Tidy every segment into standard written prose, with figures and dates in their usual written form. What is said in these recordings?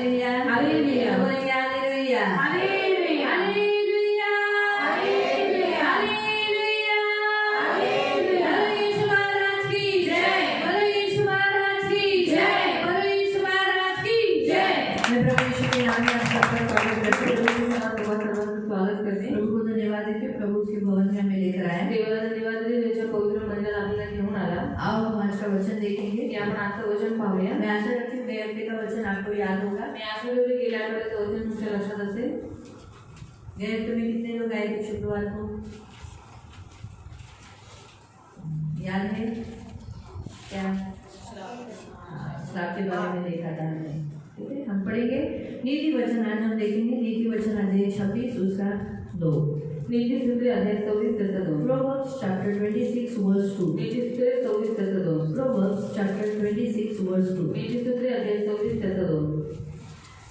Hallelujah hallelujah बोलेंगे hallelujah hallelujah hallelujah hallelujah hallelujah बोलो यीशु महाराज की जय। बोलो यीशु महाराज की जय। बोलो यीशु महाराज की जय। मैं प्रभु यीशु के नाम में आप सबका स्वागत करती हूँ। स्वागत करते प्रभु को धन्यवाद देते हैं, प्रभु उसके भवन में हमें लेकर आया। देवाला धन्यवाद देते त्याच्या पवित्र मंदिरात आपल्याला घेऊन आला। आओ हम आज का वचन देखेंगे। की आपण आजचं वचन पाहूया। मैं आशा रखती हूँ गए हफ्ते का वचन आपको याद होगा। मी आशा करते गेल्या आठवड्याचं वचन तुमच्या लक्षात असेल। गए हफ्ते में कितने लोग आए थे शुक्रवार को? याद है क्या? श्राप के बारे में देखा था हमने। ठीक है, हम पढ़ेंगे नीति वचन। आज हम देखेंगे नीति वचन अध्याय 26 उसका 2। नीतिसूत्रे अध्याय 26 त्याचा 2। Proverbs chapter 26 verse 2. नीतिसूत्रे 26 त्याचा 2। Proverbs chapter 26 verse 2. नीतिसूत्रे अध्याय 26 त्याचा 2।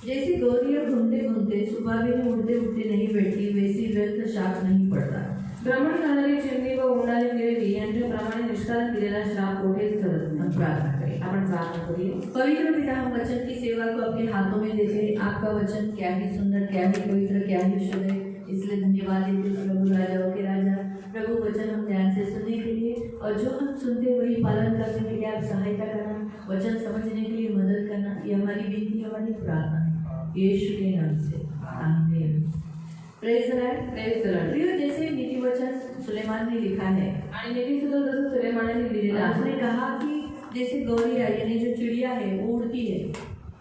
जैसे गौरिया घूमते घूमते सुबह में उड़ते उड़ते नहीं बैठती, वैसी व्यर्थ शाप नहीं पड़ता। भ्रमण करणारी चिमणी व उडणारी मिरवी यांच्याप्रमाणे निष्कारण केलेला श्राप कोठेच ठरत हम नाही। प्रार्थना करें। आपण प्रार्थना करूया। पवित्र पिता, हम वचन की सेवा को आपके हाथों में देते हैं। आपका वचन क्या ही सुंदर, क्या ही पवित्र, क्या ही शुद्ध है, इसलिए धन्यवाद देते हैं प्रभु, राजाओं के राजा। प्रभु वचन हम ध्यान से सुनने के लिए और जो हम सुनते वही पालन करने के लिए आप सहायता करना, वचन समझने के लिए मदद करना, ये हमारी विनती, हमारी प्रार्थना है यीशु के नाम से, आमीन। Praise the Lord. Praise the Lord. प्रिय, जैसे नीति वचन सुलेमान ने लिखा है, आणि नीतिसूत्र जसं सुलेमानाने लिहिलेलं आहे। उसने कहा कि जैसे गौरिया यानी जो चिड़िया है वो उड़ती है,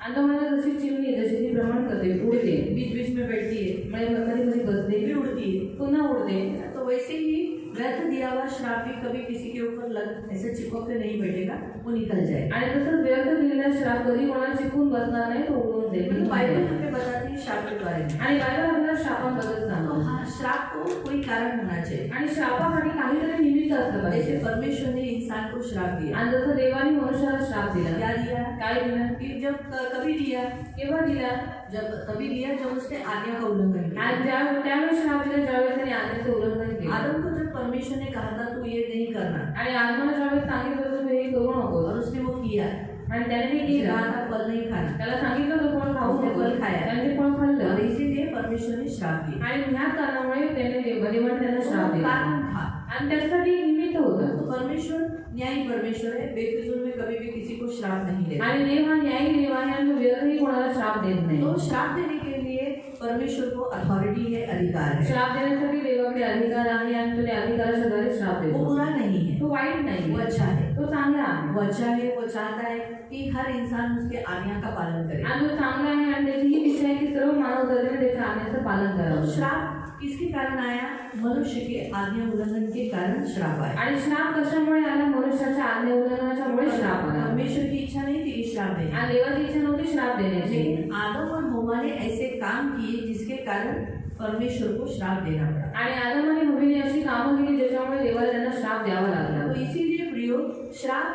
अंतमध्ये जशी चिमणी जशी ती भ्रमण करते, उडते, बीच बीच में बैठती है, म्हणजे कधी कधी बसते, फिर उड़ती है, पुन्हा उडते। तो वैसे ही व्यर्थ दिया हुआ श्राप भी कभी किसी के ऊपर लग ऐसे चिपक के नहीं बैठेगा, वो निकल जाएगा। आणि तसंच व्यर्थ दिलेला श्राप कधी कोणाला चिकून बसणार नाही, तो उडून जाईल। मतलब बाइबल हमें बताती है श्राप के बारे में। आणि बायबल आपल्याला श्रापांबद्दल तो सांगतो। हाँ, श्राप को कोई कारण होना चाहिए। आणि श्रापासाठी काहीतरी निमित्त असलं जैसे पाहिजे। परमेश्वर ने इंसान को श्राप दिया, आणि जसं देवाने मनुष्याला श्राप दिला, क्या दिया? काय दिला, कि जब कभी दिया, केव्हा दिला? जब तभी दिया जब उसने आज्ञा का उल्लंघन किया। आणि त्यावेळेस श्राप दिला ज्यावेळेस त्याने आज्ञेचं उल्लंघन केलं। आदम को जब परमेश्वर ने कहा था तू ये नहीं करना, आणि आदमाला ज्यावेळेस सांगितलं होतं तू हे करू नकोस, और उसने वो किया, आणि त्याने ते उसने केलं। कहा था फल नहीं खाना, त्याला सांगितलं होतं फळ खाऊ उसने नको, फल खाया। त्याने ते फळ खाल्लं। और इसीलिए परमेश्वर ने श्राप दिया। आणि ह्याच कारणामुळे त्याने देवाने त्यांना श्राप वो दिला। कारण था। आणि त्यासाठी एक निमित्त होतं। तो परमेश्वर न्यायी परमेश्वर है, बेफिजूल में कभी भी किसी को श्राप नहीं देता। आणि देव हा न्यायी देव आहे आणि तो व्यर्थही कोणाला श्राप देत नाही। तो श्राप देने के लिए परमेश्वर को अथॉरिटी है, अधिकार है। श्राप देण्यासाठी देवाकडे अधिकार आहे आणि तो त्या अधिकाराच्या द्वारे श्राप वो देतो। बुरा नहीं है, तो वाईट नाही, वो अच्छा है। तो चांगला आहे। वो अच्छा है, वो चाहता है कि हर इंसान उसके आज्ञा का पालन करे। आणि तो चांगला आहे आणि त्याची ही इच्छा आहे की सर्व मानव जातीने त्याच्या आज्ञेचं पालन तो करावं। श्राप किसके कारण आया? मनुष्य के आज्ञा उल्लंघन के कारण श्राप आया। आणि श्राप कशामुळे आला? मनुष्याच्या आज्ञा उल्लंघनाच्यामुळे श्राप आला। परमेश्वर की इच्छा नहीं थी कि श्राप देने, आणि देवाची इच्छा नव्हती श्राप देण्याची, लेकिन आदम और हव्वा ने ऐसे काम किए जिसके कारण परमेश्वर को श्राप देना पड़ा। आणि आदम आणि हव्वाने अशी कामं केली ज्याच्यामुळे देवाला त्यांना श्राप द्यावा लागला। तो इसीलिए प्रियो, श्राप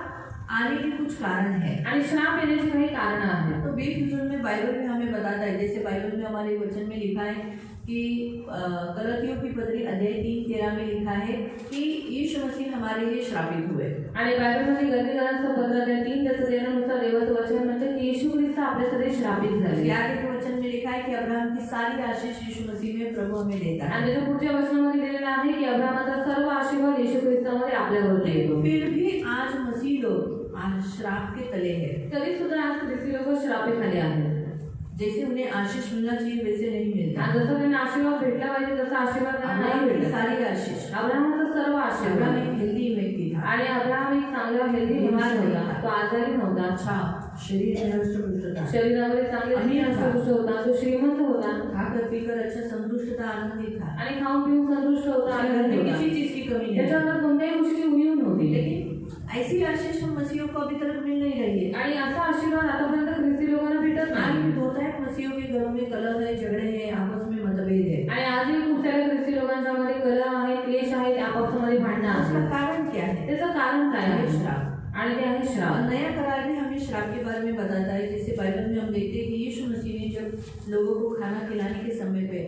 आने के कुछ कारण है। आणि श्राप येण्याची काही कारणं आहेत। तो बेफिजूल में बाइबल में हमें बताता है, जैसे बाइबल में हमारे वचन में लिखा है कि गलतियों की पत्री अध्याय 3:13 में लिखा है कि यीशु मसीह हमारे लिए श्रापित हुए। आणि बायबलमध्ये गलतीकारांचं पत्र त्या 3:13 देवाचं वचन म्हणतं की येशू ख्रिस्त आपल्यासाठी श्रापित झाले। आगे के वचन में लिखा है कि अब्राहम की सारी आशीष यीशु मसीह में प्रभु हमें देता है। आणि त्याच्या पुढच्या वचनामध्ये दिलेलं आहे की अब्राहमाचा सर्व आशीर्वाद येशू ख्रिस्तामध्ये आपल्यावरती येतो। फिर भी आज मसीह लोग आज श्राप के तले हैं। तरी सुद्धा आज ख्रिस्ती लोक श्रापित झाले आहेत। जैसे उन्हें आशीष मिलना चाहिए वैसे नहीं मिलता। आणि जसं त्यांना आशीर्वाद भेटला पाहिजे तसा आशीर्वाद त्यांना नाही अब्राहम की भेटला। सारी आशीष, अब्राहमाचा सर्व अब्राहम आशीर्वाद, एक हेल्दी व्यक्ति था, आणि अब्राहम एक चांगला हेल्दी बीमार होता, तो आजारी नव्हता, अच्छा शरीर में हष्टपुष्ट था, शरीरामध्ये चांगले हष्टपुष्ट होता, तो श्रीमंत होता, खाकर पीकर अच्छा संतुष्ट था, आनंदित था, आणि खाऊन पिऊन संतुष्ट होता, उसके घर आनंदी में होता। किसी चीज की कमी नहीं। त्याच्यावर कोणत्याही गोष्टीची उणीव नव्हती। लेकिन ऐसी आशीष हम मसीहों को अभी तक मिल नहीं रही है। आणि असा आशीर्वाद आतापर्यंत ख्रिस्ती लोकांना भेटत आज नाही। भी होता है, मसीहों के घरों में कलह है, झगड़े हैं, आपस में मतभेद है। आणि आजही खूप साऱ्या ख्रिस्ती लोकांच्या मध्ये कलह आहे, क्लेश आहे, आपापसामध्ये भांडणं उसका आहेत। कारण क्या है? त्याचं कारण काय आहे? श्राप। आणि ते आहे और श्राप। नया करार में हमें श्राप के बारे में बताता है। जैसे बाइबल में हम देखते हैं कि यीशु मसीह ने जब लोगों को खाना खिलाने के समय पे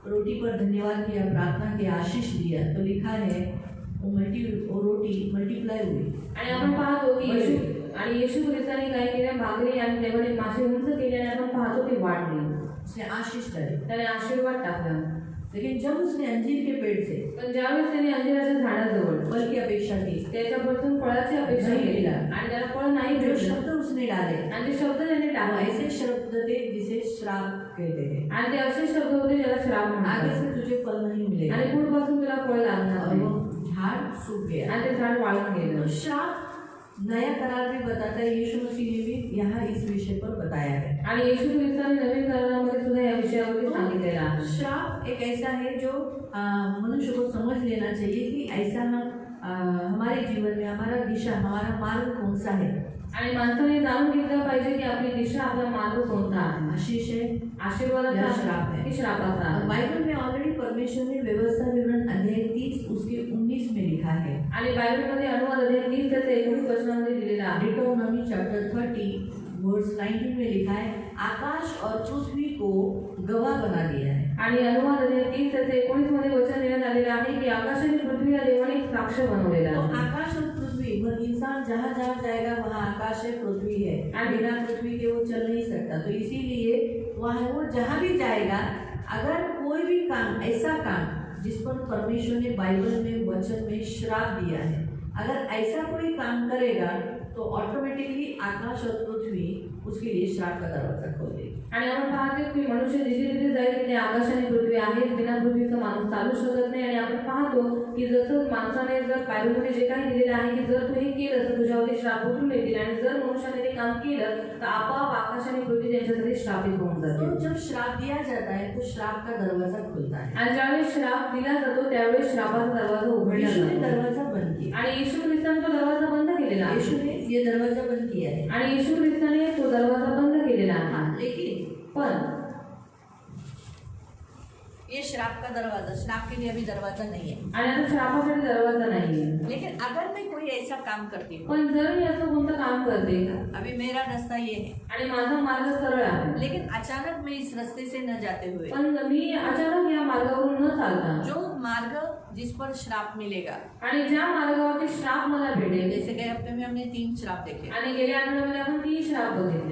रोटी पर धन्यवाद किया, प्रार्थना की, आशीष दिया, तो लिखा है वो रोटी मल्टीप्लाई हुई। आणि आपण पाहतो की आणि येशू ख्रिस्ताने काय केलं, भाकरी आणि तेवढे मासे उंच केले आणि आपण पाहतो ते वाढले, उसने आशीष डाली। त्याने आशीर्वाद टाकला। लेकिन जब उसने अंजीर के पेड़ से पण ज्यावेळेस त्याने अंजिराच्या झाडाजवळ फल की अपेक्षा की, त्याच्यापासून फळाची अपेक्षा नाही केली केला। आणि त्याला फळ नाही जो भेटलं शब्द उसने डाले आणि ते शब्द त्याने वो टाकले ऐसे शब्द थे जिसे श्राप कहते हैं। आणि ते असे शब्द होते ज्याला श्राप आगे म्हणतात से तुझे फल नहीं मिलेगा आणि पुढपासून तुला फळ लागणार और नाही वो झाड़ सूख गया। आणि ते झाड वाळून गेलं। तो श्राप नया करार में बताता है, यीशु मसीह ने भी यहाँ इस विषय पर बताया है। आणि येशू ख्रिस्ताने नवीन करारामध्ये सुद्धा या विषयावरती सांगितलेलं आहे। श्राप एक ऐसा है जो मनुष्य को समझ लेना चाहिए कि ऐसा हमारे जीवन में हमारा दिशा, हमारा मार्ग कौन सा है। आणि माणसाने जाणून घेतलं पाहिजे की आपली दिशा, आपला मार्ग कोणता आहे, आशीष है आशीर्वादाचा या श्राप है। की श्रापाचा आहे। बाइबल में ऑलरेडी परमेश्वर ने व्यवस्था विवरण अध्याय 30 उसके 19 में लिखा है। आणि बायबलमध्ये अनुवाद अध्याय 30 त्याच्या 19 वचनामध्ये दिलेला आहे। डिटोनॉमी चैप्टर 30 वर्स 19 में लिखा है, आकाश और पृथ्वी को गवाह बना दिया है। आणि अनुवाद अध्याय 30 त्याच्या 19 मध्ये वचन देण्यात आलेलं आहे की आकाश आणि पृथ्वीला देवाने एक साक्ष बनवलेला तो आहे। आकाश और पृथ्वी, मतलब इंसान जहाँ जहाँ जाएगा वहाँ आकाश है, पृथ्वी है, बिना पृथ्वी के वो चल नहीं सकता। तो इसीलिए वहाँ वो जहाँ भी जाएगा, अगर कोई भी काम, ऐसा काम जिस पर परमेश्वर ने बाइबल में वचन में श्राप दिया है, अगर ऐसा कोई काम करेगा तो ऑटोमेटिकली आकाश और पृथ्वी उसके लिए श्राप का दरवाजा खोल देगी। आणि आपण पाहतो की मनुष्य जिथे जिथे जाईल तिथे आकाश आणि पृथ्वी आहेत, बिना पृथ्वीचं माणूस चालू शकत नाही। आणि आपण पाहतो की जसं माणसाने जर बायबलमध्ये जे काही दिलेलं आहे की जर तू हे केलं तर तुझ्यावरती श्राप उतरून येतील, आणि जर मनुष्याने ते काम केलं तर आपोआप आकाश आणि पृथ्वी त्यांच्यासाठी श्रापित होऊन तो जाते। जब श्राप दिया जाता है तो श्राप का दरवाजा खुलता है। आणि ज्यावेळेस श्राप दिला जातो त्यावेळेस श्रापाचा दरवाजा उघडला यीशु ने जातो दरवाजा बंद किया, आणि येशू ख्रिस्ताने तो दरवाजा बंद केलेला आहे। यीशु ने ये दरवाजा बंद किया है। आणि येशू ख्रिस्ताने तो दरवाजा बंद केलेला आहे। हाँ, लेकिन पण ये श्राप का दरवाजा, श्राप के लिए अभी दरवाजा नहीं है। आणि आता श्रापासाठी दरवाजा नाहीये। लेकिन अगर मैं कोई ऐसा काम करती हूँ, पण जर मी असं कोणतं काम करते अभी मेरा रास्ता ये है, आणि माझा मार्ग सरळ आहे, लेकिन अचानक मैं इस रास्ते से न जाते हुए पण मी अचानक या मार्गावरून न चालता जो मार्ग जिस पर श्राप मिलेगा, आणि ज्या मार्गावरती श्राप मला भेटेल, जैसे गए हफ्ते में हमने 3 श्राप देखे। आणि गेल्या आठवड्यामध्ये आपण 3 श्राप बघितले।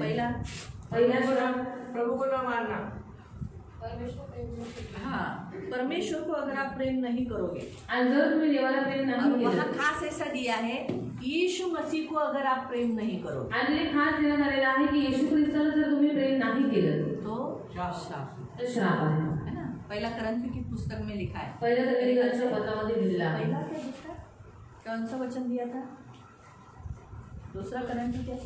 पहिला श्राप प्रभु को न मारना। हाँ, परमेश्वर को अगर आप प्रेम नहीं करोगे, आणि जर तुम्ही देवाला प्रेम और नाही वहाँ केलं, खास ऐसा दिया है, यीशु मसीह को अगर आप प्रेम नहीं करोगे आणि ते खास देण्यात आलेलं आहे की येशू ख्रिस्ताला जर तुम्ही प्रेम नाही केलं तो श्राप तर श्राप आहे। है ना। पहला करंथी की पुस्तक में लिखा है। पहिल्या तकलीफाच्या पत्रामध्ये दिलेला आहे। पहला क्या दूसरा कौन सा वचन दिया था? दूसरा करंथी क्या?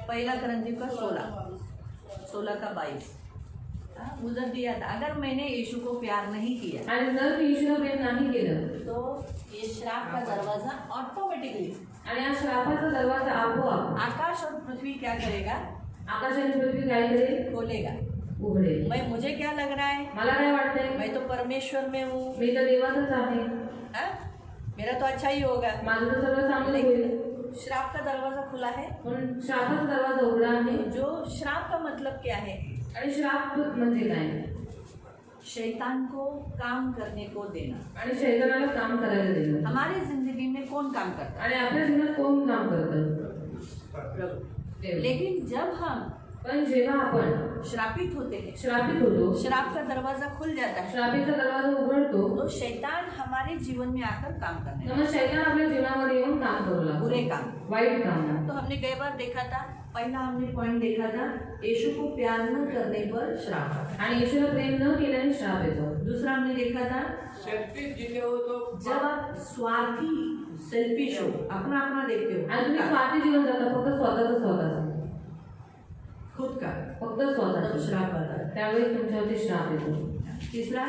पहला करंथी का 16 का 22 उधर दिया था। अगर मैंने यीशु को प्यार नहीं किया आणि जर मी येशूला प्रेम नाही केलं तो ये श्राप का दरवाजा ऑटोमेटिकली, आणि या श्रापाचा दरवाजा आपोआप आकाश और पृथ्वी क्या करेगा? आकाश आणि पृथ्वी काय करेल? खोलेगा। उघडेल। मुझे क्या लग रहा है? मला काय वाटतंय? मैं तो परमेश्वर में हूँ, मी तर देवातच आहे, हाँ? मेरा तो अच्छा ही होगा। माझं तर सगळं चांगलं होईल। लेकिन श्राप का दरवाजा खुला है। म्हणून श्रापाचा दरवाजा उघडा आहे। जो श्राप का मतलब क्या है? आणि श्राप म्हणजे काय? शैतान को काम करने को देना। आणि शैतानाला काम करायला देणं। हमारी जिंदगी में कौन काम करता आणि आपल्या जीवनात कोण काम करतं? है? लेकिन जब हम पण जेव्हा आपण श्रापित होते हैं, श्रापित होतो, श्राप का दरवाजा खुल जाता है, श्रापीचा दरवाजा उघडतो, तो शैतान हमारे जीवन में आकर काम करने तर मग शैतान आपल्या जीवनामध्ये येऊन काम करू लागतो, बुरे काम। वाईट काम। तो हमने कई बार देखा था, पहला हमने पॉइंट देखा था, यीशु को प्यार न करने पर श्राप आता है। आणि येशूला प्रेम न केल्याने श्राप येतो। दूसरा हमने देखा था, सेल्फिश जितने हो तो जब आप स्वार्थी, सेल्फिश हो, अपना अपना देखते हो, आणि तुम्ही स्वार्थी जीवन जगता, फक्त स्वतःच खुद का, फक्त तब स्वतःच, श्राप आता है। त्यावेळेस तुमच्यावरती श्राप येतो। तीसरा,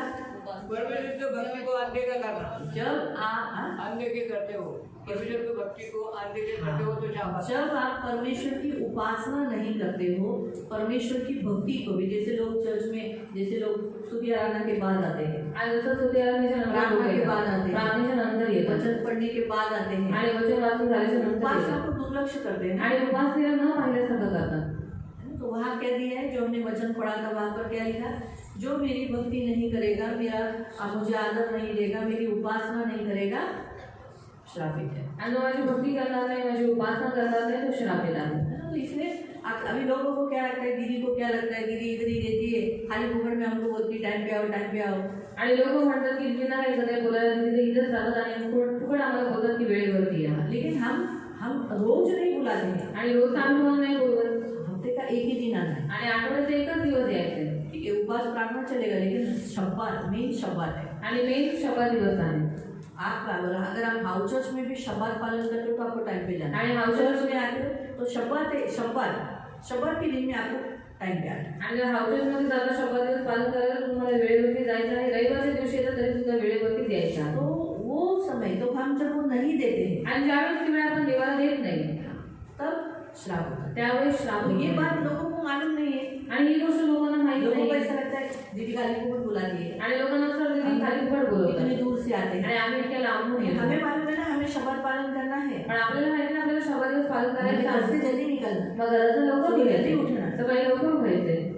परमेश्वर की भक्ति को अनदेखा करना। जब आप अनदेखी करते हो, परमेश्वर की भक्ति को अनदेखी करते हो तो शाप आता है। जब आप परमेश्वर की उपासना नहीं करते हो, परमेश्वर की भक्ति को भी, जैसे लोग चर्च में, जैसे लोग स्तुति आराधना के बाद आते हैं, आणि जसं स्तुती आराधनेच्या नंतर प्रार्थना के बाद आते हैं, प्रार्थनेच्या नंतर येतात, वचन पढ़ने के बाद आते हैं, आणि वचन वाचून झाल्याच्या नंतर उपासना येतात, को दुर्लक्ष करते हैं। आणि उपासनेला न पाहिल्यासारखं करतात। तो वहाँ क्या दिया है, जो हमने वचन पढ़ा था वहाँ पर क्या लिखा, जो मेरी भक्ति नहीं करेगा, मुझे आदर नहीं देगा, मेरी उपासना नहीं करेगा, श्रापित है। आणि जो माझी भक्ती करणार नाही, माझी उपासना करणार नाही, तो श्रापित आहे. तो इसलिए अभी लोगों को क्या लगता है, दीदी को क्या लगता है, दीदी इधर ही रहती है, खाली फुकट में हमको बोलती टाइम पे आओ टाइम पे आओ. आणि लोक म्हणतात की दीदींना काही सगळे बोलायला तिथे इथेच राहतात आणि फुकट आम्हाला बोलतात की वेळेवरती या. लेकिन हम रोज नहीं बुलाते हैं. आणि रोज आम्ही तुम्हाला नाही बोलवत. हफ्ते का एक ही दिन आना है. आणि आठवड्याचा एकच दिवस यायचा. ठीक है, उपवास प्रार्थना चलेगा, लेकिन शब्बात मेन शब्बात है. आणि मेन शब्द दिवस आहे. आप अगर आप हाउस चर्च में भी शब्बात पालन करते हो तो आपको टाइम पे जाना है. आणि हाउस चर्च में आते हो तो शब्बात के दिन में आपको टाइम पे आना है. आणि जर हाऊसेसमध्ये जाता शब्द दिवस पालन करायला तर तुम्हाला वेळेवरती जायचं आहे. रविवारच्या दिवशी येतात तरी सुद्धा वेळेवरती यायचं आहे. तो वो समय तो हम जब वो नहीं देते हैं, आणि ज्यावेळेस ती वेळ आपण देवाला देत नाही तब श्राप होता है. त्यावेळेस श्राप तो ये होतो. बात लोगों को मालूम नहीं है. आणि ही गोष्ट लोकांना माहित लोगों को नाही. ऐसा लगता है दीदी खाली फुकट बुलाती है, आणि लोकांना असं वाटतं की खाली फुकट बोलवतात. इतनी दूर से आते आणि हैं. आम्ही इतक्या लांबून येतो. हमें मालूम है ना, हमें शब्द पालन करना है. पण आपल्याला माहिती आहे आपल्याला शब्द दिवस पालन हमें करायचं घर से आहे. जल्दी निकलना, मग घराचं लवकर सकाळी निघायचं. जल्दी उठणार. सकाळी लवकर उठायचंय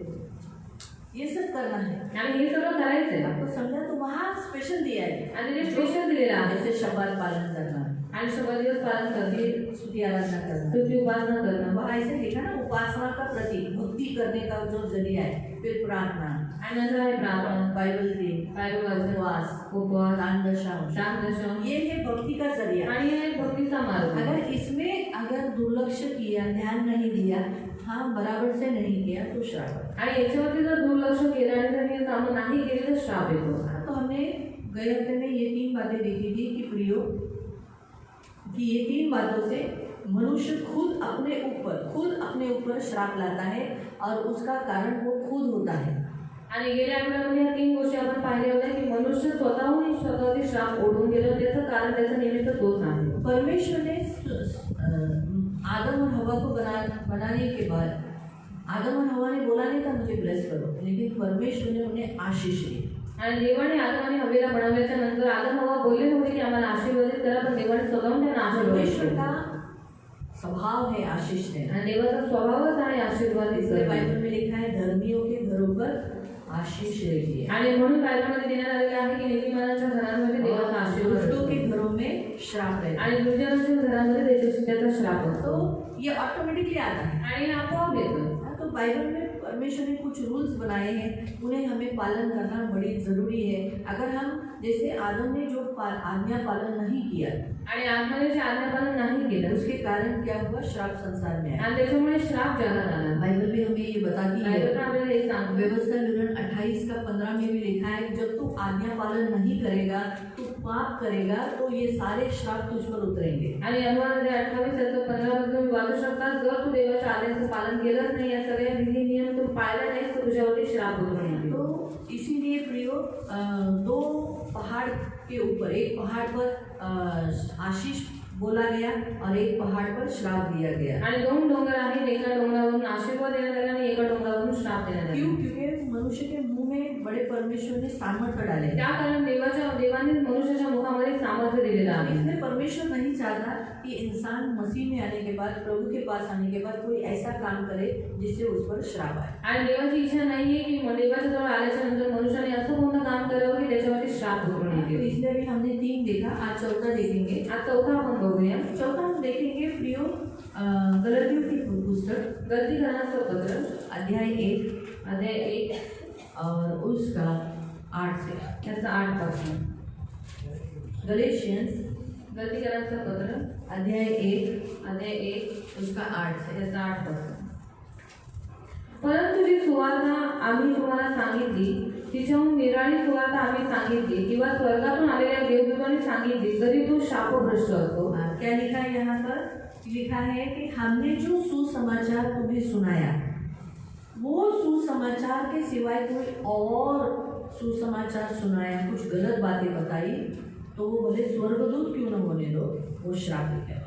ये सब करना है. आणि हे सगळं करायचंय. आपको समझा तो वहाँ स्पेशल दिया है. आणि ते स्पेशल दिलेलं आहे. जैसे शब्द पालन करना, आणि शब्द दिवस पालन करणे, फिर स्तुति आराधना करना. तुझी उपासना करणं. वहाँ ऐसे लिखा ना, उपासना का प्रतीक, भक्ति करने का जो जरिया है. फिर प्रार्थना, आणि नंतर आहे प्रार्थना, बाइबल रीडिंग, बायबल वाचन, उपवास, उपवास, दान दशांश, दानदर्शन, ये है भक्ति का जरिया. आणि हे भक्तीचा मार्ग. अगर इसमें अगर दुर्लक्ष किया, ध्यान नहीं दिया, हाँ बराबर से नहीं किया तो श्राप है. आणि याच्यावरती जर दुर्लक्ष केलं आणि जर हे कामं नाही केली तर श्राप येतो. तो हमने गए हफ्ते में ये 3 बातें देखी थी कि प्रियो, कि ये 3 बातों से मनुष्य खुद अपने ऊपर श्राप लाता है और उसका कारण वो खुद होता है. आणि गेल्या आठवड्यामध्ये या 3 गोष्टी आपण पाहिल्या होत्या की मनुष्य स्वतःहून स्वतःचे श्राप ओढून गेलं. त्याचं कारण त्याचं निमित्त तोच आहे. परमेश्वर ने आदम और हवा को बनाने के बाद आदम और हवा ने बोला नहीं था मुझे ब्लेस करो, लेकिन परमेश्वर ने उन्हें आशीष दी. आणि देवाने आदम आणि हवेला बनवल्याच्या नंतर आदम हवा बोलले होते की आम्हाला आशीर्वादित करा, पण देवाने स्वतःहून त्यांना आशीर्वाद परमेश्वर दिला. का स्वभाव है आशीष देना. आणि देवाचा स्वभावच आहे आशीर्वाद इसलिए देणं. बाइबल में लिखा है धर्मियों के घरों पर आशीष रहती है, आणि म्हणून बायबलमध्ये देण्यात आलेलं आहे की नीतिमानाच्या घरांमध्ये देवाचा आशीर्वाद दुष्टों असतो. के घरों में श्राप रहता है. आणि दुर्जनाच्या घरांमध्ये त्याचा श्राप असतो. तो ये ऑटोमेटिकली आता है. आणि आपोआप येतो. तो बाइबल में परमेश्वर ने कुछ रूल्स बनाए हैं, उन्हें हमें पालन करना बड़ी ज़रूरी है. अगर हम जैसे आदम ने जो आज्ञा पालन नहीं किया, आणि आत्माने जे आज्ञापालन नाही केलं उसके कारण क्या हुआ, श्राप संसार में आया. आणि त्याच्यामुळे श्राप जगात आला. बाइबल भी हमें ये बताती है. बायबल पण आपल्याला हे सांगतो. व्यवस्था विवरण 28 का 15 में भी लिखा है, जब तू आज्ञा पालन नहीं करेगा, तू पाप करेगा, तो ये सारे श्राप तुझ पर उतरेंगे. आणि अनुवाद 28:15 मध्ये तुम्ही वाचू शकता, जर तू देवाच्या आज्ञेचं पालन केलंच नाही, या सगळ्या विधी नियम तू पाळला नाहीस तर तुझ्यावरती श्राप उतरून येतील. तो इसीलिए प्रियो, 2 पहाड़ के ऊपर, एक पहाड़ पर आशीष बोला गया और एक पहाड़ पर श्राप दिया गया. आणि 2 डोंगर आहेत. एका डोंगरावरून आशीर्वाद देण्यात आला आणि एका डोंगरावरून श्राप देण्यात क्यों? आला. क्योंकि मनुष्य के मुंह में बड़े परमेश्वर ने सामर्थ्य डाले. त्या कारण देवाने मनुष्याच्या मुखामध्ये सामर्थ्य दिलेलं आहे. इसलिए परमेश्वर नहीं चाहता कि इंसान मसीह में आने के बाद, प्रभु के पास आने के बाद कोई ऐसा काम करे जिससे उस पर श्राप आए. आणि देवाची इच्छा नाहीये की देवाच्या जवळ आल्याच्या नंतर मनुष्याने असं कोणतं काम करावं की त्याच्यावरती श्राप उतरून तो येतील. इसलिए भी हमने 3 देखा, आज चौथा देखेंगे. आज चौथा आपण बघूया. चौथा हम देखेंगे प्रियो, गलतियों की पुस्तक गलतीकरणाचं पत्र अध्याय 1 और उसका 8 से, त्याचा 8 पासून. गलेशियंस गलतीकरणाचं पत्र अध्याय 1 उसका 8 से. त्याचा 8 पासून. परंतु जी सुवार्ता आम्ही तुम्हाला सांगितली, तिच्याहून निराळी सुवार्ता आम्ही सांगितली किंवा स्वर्गातून आलेल्या देवदूतांनी सांगितली, तरी तो शापभ्रष्ट असतो. क्या लिखा है यहाँ पर? लिखा है कि हमने जो सुसमाचार तुम्हें सुनाया, वो सुसमाचार के सिवाय कोई और सुसमाचार सुनाया, कुछ गलत बातें बताई, तो वो भले स्वर्गदूत क्यों न होने दो, वो श्रापित है.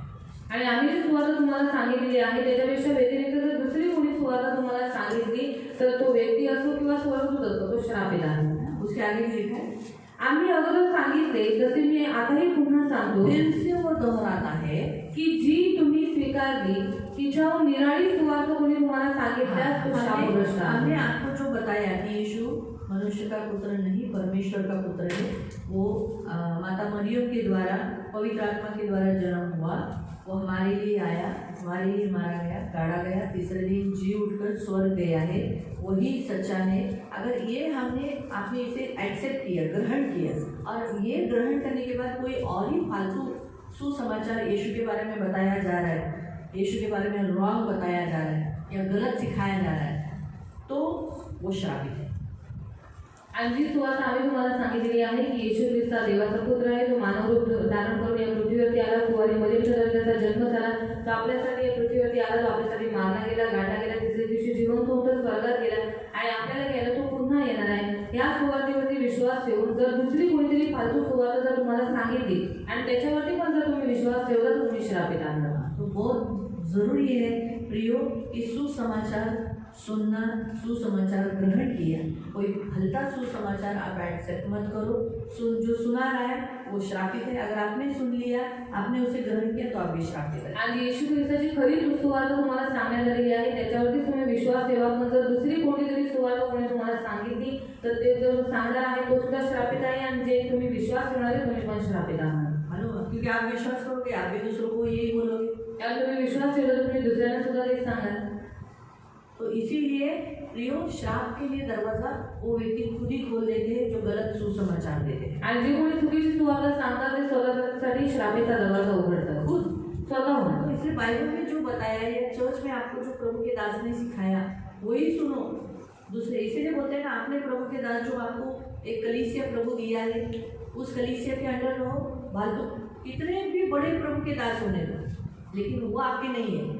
आणि आम्ही जी सुवार्ता तुम्हाला सांगितलेली आहे त्याच्यापेक्षा व्यतिरिक्त जर दुसरी कोणी सुवार्ता तुम्हाला सांगितली तर तो व्यक्ती असो किंवा स्वर्गदूत असो, तो श्रापित आहे. उसके आगे भी लिखा है, आम्ही अगोदर सांगितले जसे मी आताही पुन्हा सांगतो फिर से वो दोहराता है की जी तुम्ही स्वीकारली तिच्याहून निराळी सुवार्ता कोणी तुम्हाला सांगितल्यास तो शापग्रस्त आहे. हमने आपको जो बताया कि यीशु मनुष्य का पुत्र नहीं परमेश्वर का पुत्र है, वो माता मरियम के द्वारा पवित्र आत्मा के द्वारा जन्म हुआ, वो हमारे लिए आया, हमारे लिए मारा गया, गाड़ा गया, तीसरे दिन जी उठकर स्वर्ग गया है, वही सच्चा है। अगर ये आपने इसे एक्सेप्ट किया, ग्रहण किया, और ये ग्रहण करने के बाद कोई और ही फालतू सुसमाचार यीशु के बारे में बताया जा रहा है, यीशु के बारे में रॉन्ग बताया जा रहा है या गलत सिखाया जा रहा है, तो वो श्रापित है। आणि जी सुवार्ता आम्ही तुम्हाला सांगितलेली आहे की येशू ख्रिस्त हा देवाचा पुत्र आहे, तो मानव रूप धारण करून या पृथ्वीवरती आला, कुवारीमध्ये त्याचा जन्म झाला, तो आपल्यासाठी या पृथ्वीवरती आला, तो आपल्यासाठी मारला गेला, गाडला गेला, तिसऱ्या दिवशी जिवंत होऊन स्वर्गात गेला आणि आपल्याला घ्यायला तो पुन्हा येणार आहे। या सुवार्तेवरती विश्वास ठेवून जर दुसरी कोणतीतरी फालतू सुवार्ता जर तुम्हाला सांगितली आणि त्याच्यावरती पण जर तुम्ही विश्वास ठेवला तर तुम्ही श्रापित आहात। तो बहुत जरूरी है प्रियो कि सुसमाचार सुनना, सुसमाचार ग्रहण किया, कोई भलता सुसमाचार आप एक्सेप्ट मत करो। जो सुना रहा है वो श्रापित है। अगर आपने सुन लिया, आपने उसे ग्रहण किया, तो आप भी श्रापित है। आणि येशू ख्रिस्ताची खरी सुवार्ता तुम्हाला सांगण्यात आलेली आहे, त्याच्यावरती तुम्ही विश्वास ठेवा। पण जर दुसरी कोणतीतरी सुवार्ता कोणी तुम्हाला सांगितली तर ते जो सांगणार आहे तो सुद्धा श्रापित आहे, आणि जे तुम्ही विश्वास ठेवणारे तुम्ही पण श्रापित आहात। मालूम, क्योंकि आप विश्वास करोगे, आप भी दूसरों को यही बोलोगे। त्यामुळे तुम्ही विश्वास ठेवला तर तुम्ही दुसऱ्यांना सुद्धा तेच सांगाल। तो इसीलिए प्रियो, श्राप के लिए दरवाजा वो व्यक्ति खुद ही खोल देते हैं जो गलत सुसमाचार देते हैं। आणि जे कोणी चुकीची सुवार्ता सांगतात ते स्वतःसाठी श्रापेचा दरवाजा उघडतात, खुद स्वतःहून। तो इसलिए बाइबल में जो बताया है या चर्च में आपको जो प्रभु के दास ने सिखाया वही सुनो। दूसरे इसीलिए बोलते हैं ना, आपने प्रभु के दास जो आपको एक कलीसिया प्रभु दिया है, उस कलीसिया के अंडर रहो। फालतू कितने भी बड़े प्रभु के दास होने दो, लेकिन वो आपके नहीं है।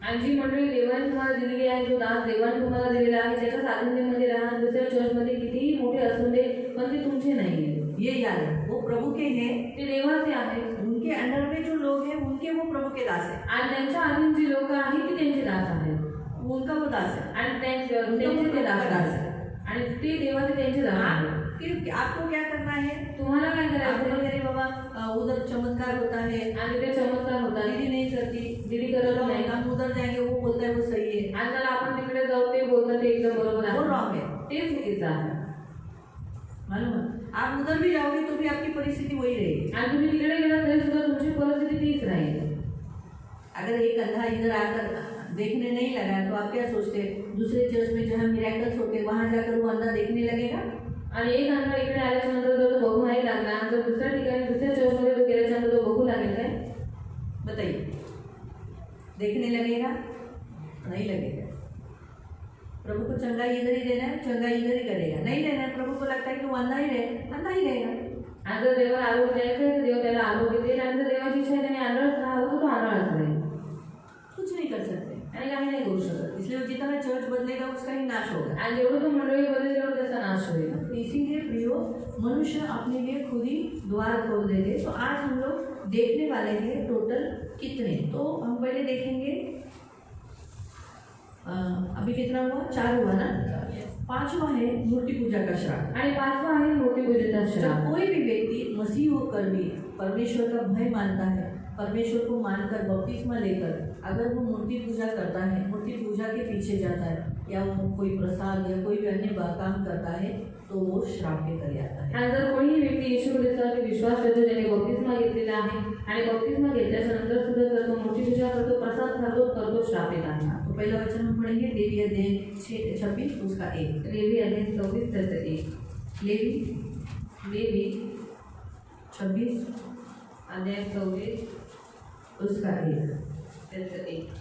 आणि जी मंडळी देवाने तुम्हाला दिलेली आहे, जो दास देवाने तुम्हाला दिलेला आहे, त्याच्या साधनेमध्ये राहा। दुसऱ्या चर्चमध्ये कितीही मोठे असून दे, पण ते तुमचे नाही आहे, ये याद है। वो प्रभु के हैं, ते देवाचे आहेत। उनके अंडर में जो लोग हैं उनके वो प्रभु के दास हैं, आणि त्यांच्या अधीन जी लोक आहेत ती त्यांचे दास आहेत, उनका वो दास है, आणि त्यांचे ते दास आहेत, आणि ते देवाचे त्यांचे दास आहेत। फिर आपको क्या करना है? तुम्हाला काय करायचं आहे? अरे बाबा उधर चमत्कार होता है, आणि ते चमत्कार होतात, दीदी नहीं करती, दीदी करत नाही, हम उधर जाएंगे, वो बोलता है वो सही है, आणि जर आपण तिकडे जाऊ ते बोलतात ते एकदम बरोबर वो आहे, रॉन्ग है। ते चुकीचं आहे। मालूम है, आप उधर भी जाओगे तो भी आपकी परिस्थिति वही रहेगी। आणि तुम्ही तिकडे गेला तरी सुद्धा तुमची परिस्थिती तीच राहील। अगर एक अंधा इधर आकर देखने नहीं लगा तो आप क्या सोचते, दूसरे चर्च में जहाँ मिरेकल्स होते वहाँ जाकर वो अंधा देखने लगेगा? आणि एक अंधा इकडे आल्याच्या नंतर जर तो बघू नाही लागला, जर दुसऱ्या ठिकाणी दुसऱ्या चर्चमध्ये तो गेल्याच्या नंतर तो बघू लागेल काय? बताइए, देखने लगेगा? नहीं लगेगा। प्रभु को चंगाई इधर ही देना है, चंगाई इधर ही करेगा। नहीं देना है, प्रभु को लगता है कि वो अंधा ही रहेगा। आणि जर देवाला आरोग्य द्यायचं आहे तर देव त्याला आरोग्य देईल, आणि जर देवाची इच्छा आहे त्याने आंधळच राहावं तर तो आंधळच राहील, कुछ नहीं कर सकते आणि काही नाही करू शकत। इसलिए जितना चर्च बदलेगा उसका ही नाश होगा। आणि जेवढं तो मंडळी बदलेल तेवढं त्याचा नाश होईल। इसीलिए प्रियो, मनुष्य अपने लिए खुद ही द्वार खोल देते। तो आज हम लोग देखने वाले हैं टोटल कितने, तो हम पहले देखेंगे अभी कितना हुआ, 4 हुआ ना। 5वां है मूर्ति पूजा का श्राप, आणि 5वां आहे मूर्ती पूजेचा श्राप। कोई भी व्यक्ति मसीह होकर भी परमेश्वर का भय मानता है, परमेश्वर को मानकर बपतिस्मा लेकर अगर वो मूर्ति पूजा करता है, मूर्ति पूजा के पीछे जाता है, या वो कोई प्रसाद या कोई भी अन्य काम करता है, तो वो श्राप के तले आता है। आणि जर कोणीही व्यक्ती येशू ख्रिस्तावरती विश्वास ठेवतो, ज्याने बपतिस्मा घेतलेला आहे आणि बपतिस्मा घेतल्याच्या नंतर सुद्धा जर तो मूर्ती पूजा करतो, प्रसाद खातो, तर तो श्रापित आहे। तो पहला वचन हम पढ़ेंगे लेवी अध्याय 26 उसका 1। लेवी अध्याय 24 त्याचं 1। लेवी 26 अध्याय 24 उसका 1 त्याचं 1।